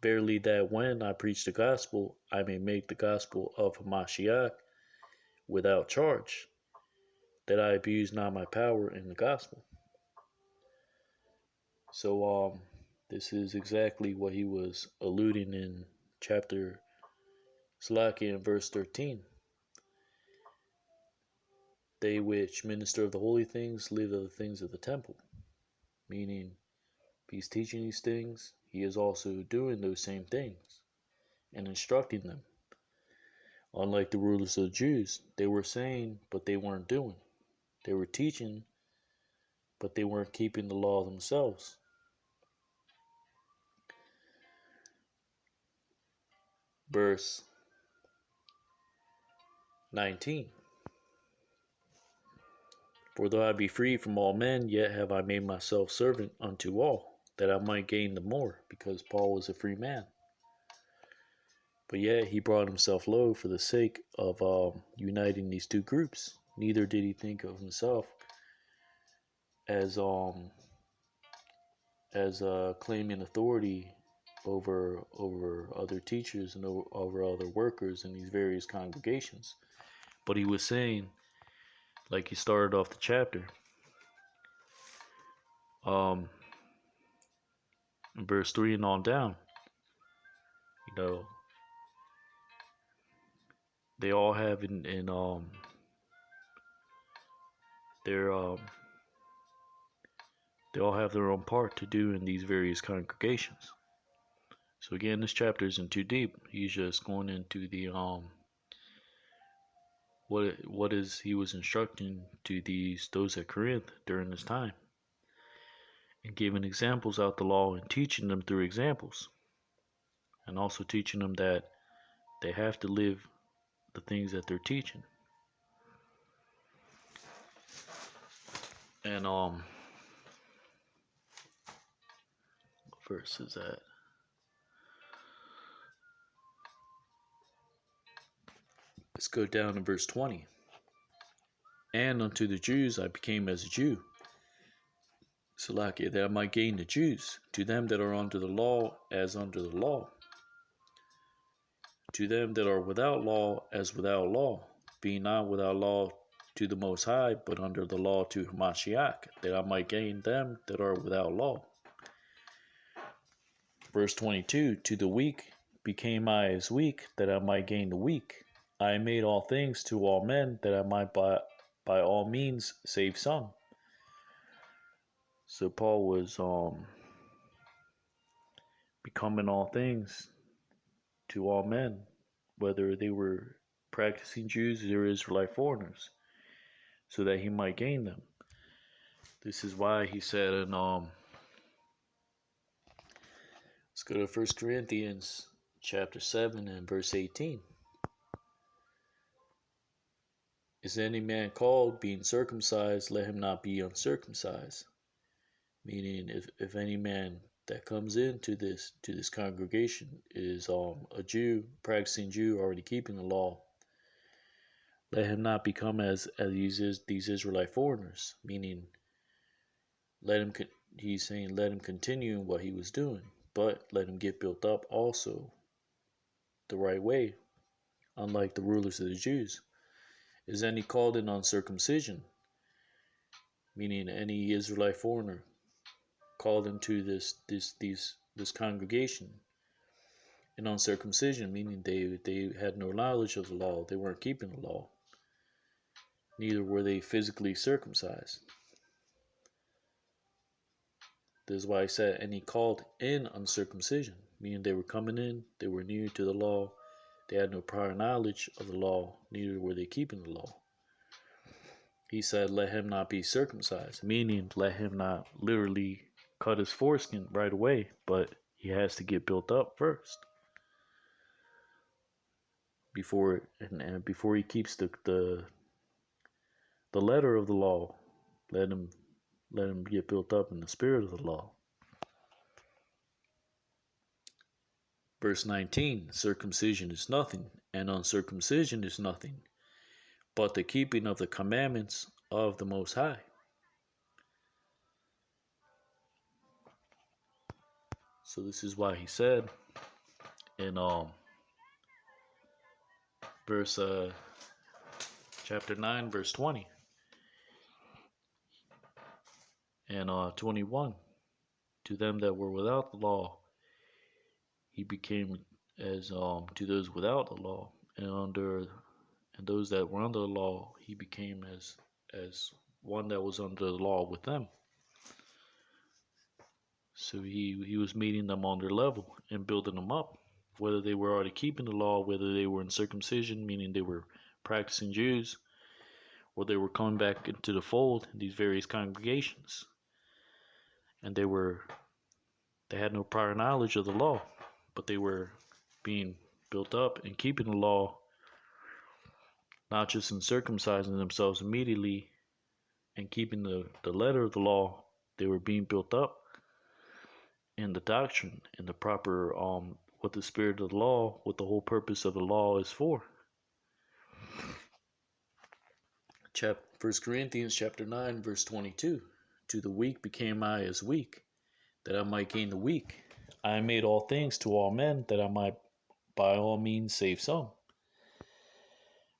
Verily that when I preach the gospel, I may make the gospel of Hamashiach without charge, that I abuse not my power in the gospel. So this is exactly what he was alluding in chapter Slakia in verse 13. They which minister of the holy things live of the things of the temple. Meaning, if he's teaching these things, he is also doing those same things and instructing them. Unlike the rulers of the Jews, they were saying, but they weren't doing. They were teaching, but they weren't keeping the law themselves. Verse 19. For though I be free from all men, yet have I made myself servant unto all, that I might gain the more, because Paul was a free man. But yet he brought himself low for the sake of uniting these two groups. Neither did he think of himself as claiming authority over other teachers and over other workers in these various congregations. But he was saying, like he started off the chapter, in verse 3 and on down, you know, they all have in their they all have their own part to do in these various congregations. So again, this chapter isn't too deep. He's just going into the what is he was instructing to those at Corinth during this time, and giving examples out the law and teaching them through examples, and also teaching them that they have to live the things that they're teaching. And what verse is that? Let's go down to verse 20. And unto the Jews I became as a Jew, Salakia, that I might gain the Jews. To them that are under the law, as under the law. To them that are without law, as without law, being not without law to the Most High, but under the law to Hamashiach, that I might gain them that are without law. Verse 22, to the weak became I as weak, that I might gain the weak. I made all things to all men, that I might by all means save some. So Paul was becoming all things to all men, whether they were practicing Jews or Israelite foreigners, so that he might gain them. This is why he said in let's go to 1 Corinthians chapter 7 and verse 18. Is any man called being circumcised, let him not be uncircumcised. Meaning, if any man that comes into this congregation is a Jew, practicing Jew, already keeping the law, let him not become as these Israelite foreigners. Meaning, he's saying let him continue in what he was doing, but let him get built up also the right way, unlike the rulers of the Jews. Is any called in uncircumcision? Meaning any Israelite foreigner called into this congregation in uncircumcision, meaning they had no knowledge of the law, they weren't keeping the law, neither were they physically circumcised. This is why I said any called in uncircumcision, meaning they were coming in, they were new to the law, they had no prior knowledge of the law, neither were they keeping the law. he said, let him not be circumcised, meaning let him not literally cut his foreskin right away, but he has to get built up first before and before he keeps the letter of the law. Let him get built up in the spirit of the law. Verse 19, circumcision is nothing, and uncircumcision is nothing, but the keeping of the commandments of the Most High. So this is why he said in verse chapter 9, verse 20 and 21, to them that were without the law, he became as to those without the law, and those that were under the law, he became as one that was under the law with them. So he was meeting them on their level and building them up, whether they were already keeping the law, whether they were in circumcision, meaning they were practicing Jews, or they were coming back into the fold in these various congregations, and they had no prior knowledge of the law, but they were being built up and keeping the law, not just in circumcising themselves immediately and keeping the letter of the law. They were being built up in the doctrine, in the proper what the spirit of the law, what the whole purpose of the law is for. 1 Corinthians chapter 9, verse 22. To the weak became I as weak, that I might gain the weak. I made all things to all men, that I might by all means save some.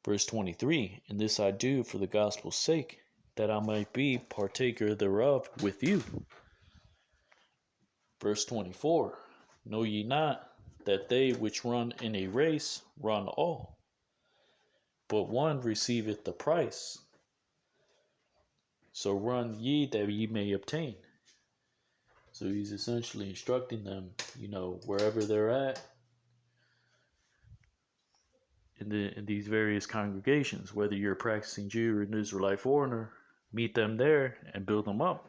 Verse 23. And this I do for the gospel's sake, that I might be partaker thereof with you. Verse 24. Know ye not that they which run in a race run all, but one receiveth the prize? So run ye that ye may obtain. So he's essentially instructing them, wherever they're at in these various congregations, whether you're a practicing Jew or an Israelite foreigner, meet them there and build them up.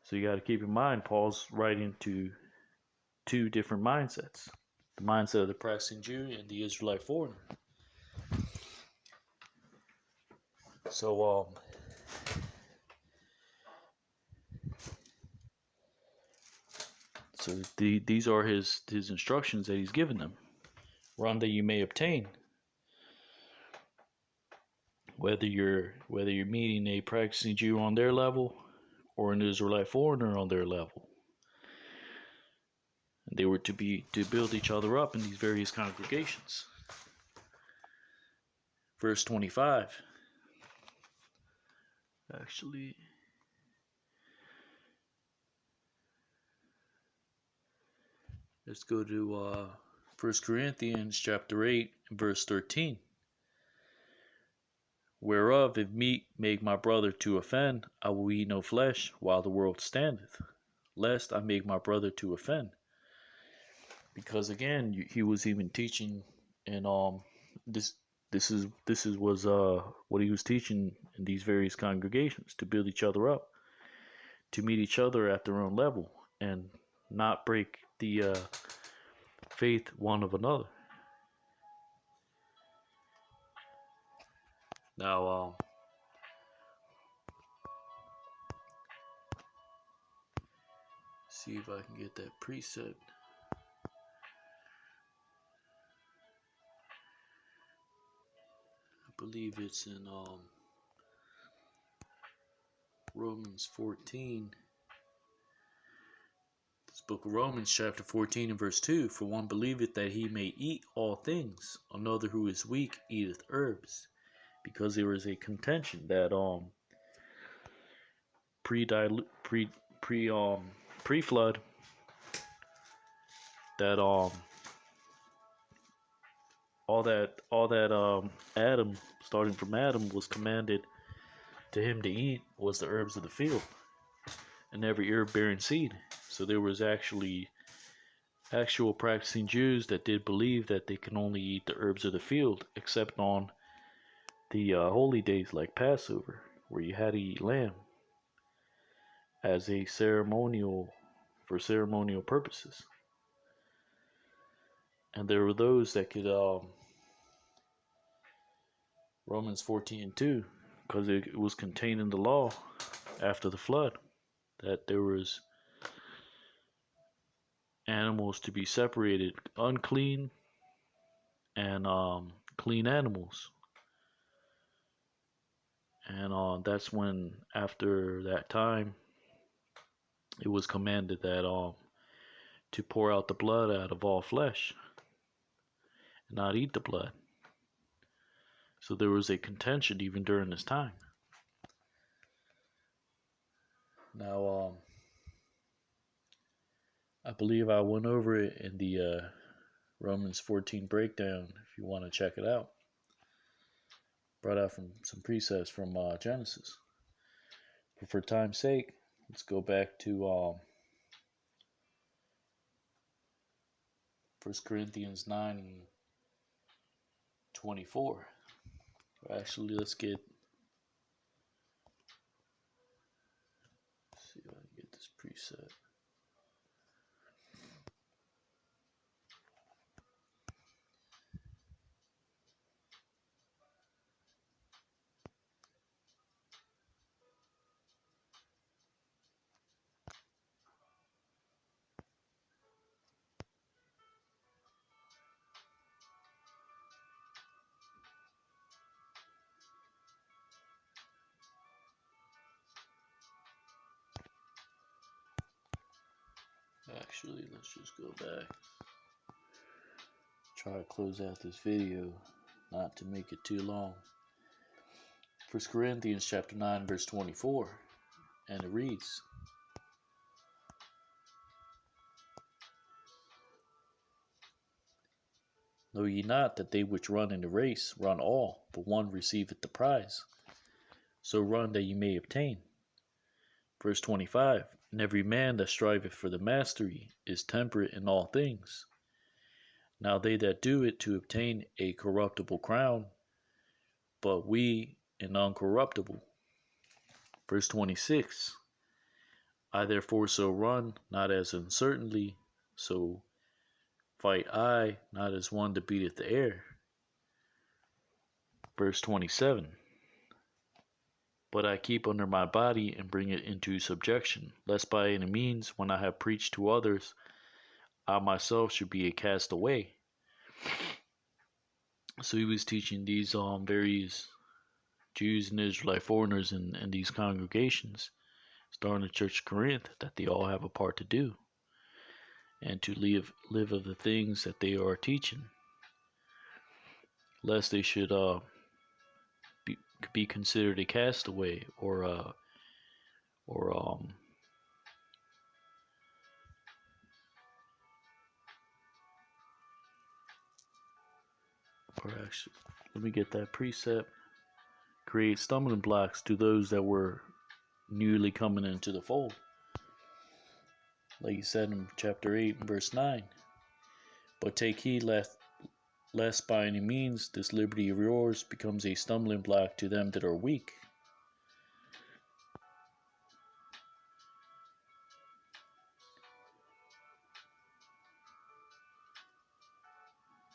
So you got to keep in mind, Paul's writing to two different mindsets: the mindset of the practicing Jew and the Israelite foreigner. So these are his instructions that he's given them. Run that you may obtain. Whether you're meeting a practicing Jew on their level or an Israelite foreigner on their level, and they were to build each other up in these various congregations. Verse 25. Actually, let's go to 1 Corinthians chapter 8, verse 13. Whereof if meat make my brother to offend, I will eat no flesh while the world standeth, lest I make my brother to offend. Because again, he was even teaching, and this was what he was teaching in these various congregations, to build each other up, to meet each other at their own level, and not break the faith one of another. Now, see if I can get that precept. I believe it's in Romans 14. This book of Romans chapter 14 and verse 2. For one believeth that he may eat all things, another who is weak eateth herbs. Because there is a contention that pre-flood, that all that Adam, starting from Adam, was commanded to him to eat was the herbs of the field, and every herb bearing seed. So there was actual practicing Jews that did believe that they can only eat the herbs of the field, except on the holy days like Passover, where you had to eat lamb as a ceremonial for ceremonial purposes. And there were those that could Romans 14:2, because it was contained in the law after the flood that there was animals to be separated, unclean and clean animals. And that's when, after that time, it was commanded that to pour out the blood out of all flesh and not eat the blood. So there was a contention even during this time. Now, I believe I went over it in the Romans 14 breakdown if you want to check it out. Brought out from some precepts from Genesis. But for time's sake, let's go back to 1 Corinthians 9:24. Actually, let's see if I can get this precept. Actually, let's just go back. Try to close out this video, not to make it too long. 1 Corinthians chapter 9, verse 24, and it reads, "Know ye not that they which run in the race run all, but one receiveth the prize? So run that ye may obtain." Verse 25, "And every man that striveth for the mastery is temperate in all things. Now they that do it to obtain a corruptible crown, but we an uncorruptible." Verse 26, "I therefore so run, not as uncertainly, so fight I, not as one that beateth the air." Verse 27, "But I keep under my body and bring it into subjection, lest by any means, when I have preached to others, I myself should be a castaway." So he was teaching these various Jews and Israelite foreigners in these congregations, starting the Church of Corinth, that they all have a part to do, and to live of the things that they are teaching, lest they should be considered a castaway or actually, let me get that precept. Create stumbling blocks to those that were newly coming into the fold. Like he said in chapter 8, verse 9, "But take heed lest by any means this liberty of yours becomes a stumbling block to them that are weak."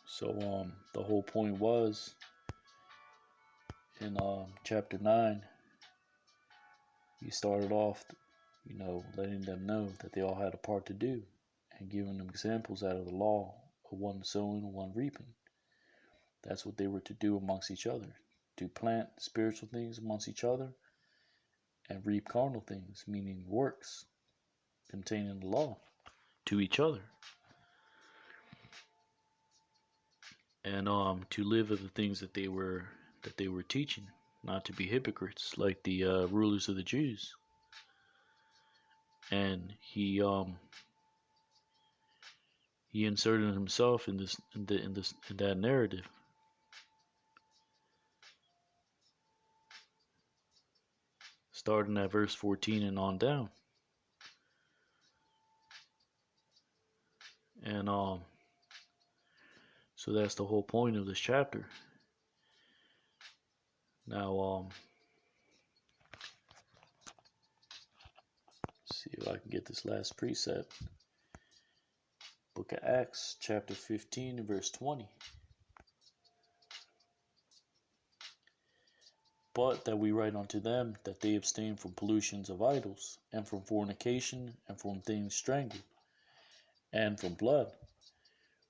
So the whole point was in chapter 9, he started off, letting them know that they all had a part to do, and giving them examples out of the law of one sowing and one reaping. That's what they were to do amongst each other, to plant spiritual things amongst each other and reap carnal things, meaning works containing the law, to each other. And to live of the things that they were teaching, not to be hypocrites like the rulers of the Jews. And he inserted himself in that narrative. Starting at verse 14 and on down. And so that's the whole point of this chapter. Now, see if I can get this last precept. Book of Acts, chapter 15, verse 20. But that we write unto them that they abstain from pollutions of idols, and from fornication, and from things strangled, and from blood.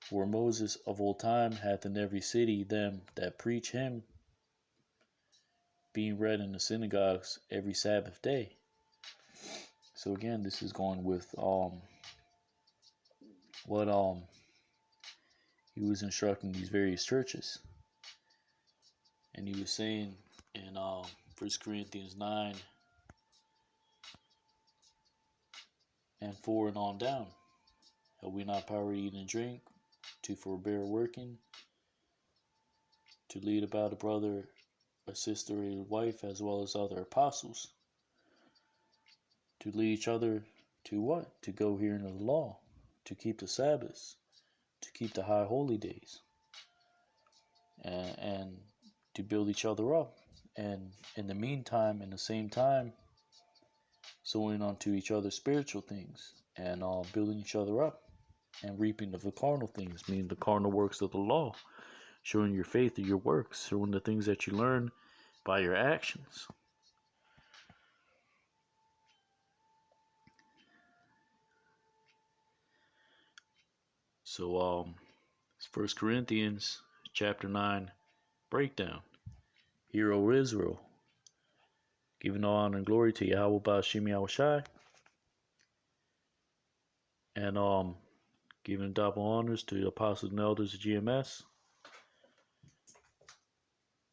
For Moses of old time hath in every city them that preach him, being read in the synagogues every Sabbath day. So again, this is going with what he was instructing these various churches. And he was saying in 1 Corinthians 9 and 4 and on down, have we not power to eat and drink, to forbear working, to lead about a brother, a sister, or a wife, as well as other apostles, to lead each other to what? To go hearing of the law, to keep the Sabbaths, to keep the high holy days, and to build each other up. And in the meantime, in the same time, sowing unto each other spiritual things, and building each other up, and reaping of the carnal things, meaning the carnal works of the law, showing your faith through your works, showing the things that you learn by your actions. So, 1 Corinthians chapter 9 breakdown. Hear, O Israel, giving all honor and glory to Yahweh Ba'ashem Yahushai, and giving double honors to the apostles and elders of GMS,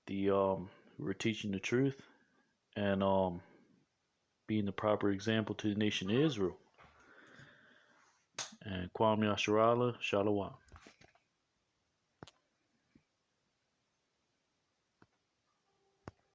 who are teaching the truth, and being the proper example to the nation of Israel. And Kwame Asharala, Shalom.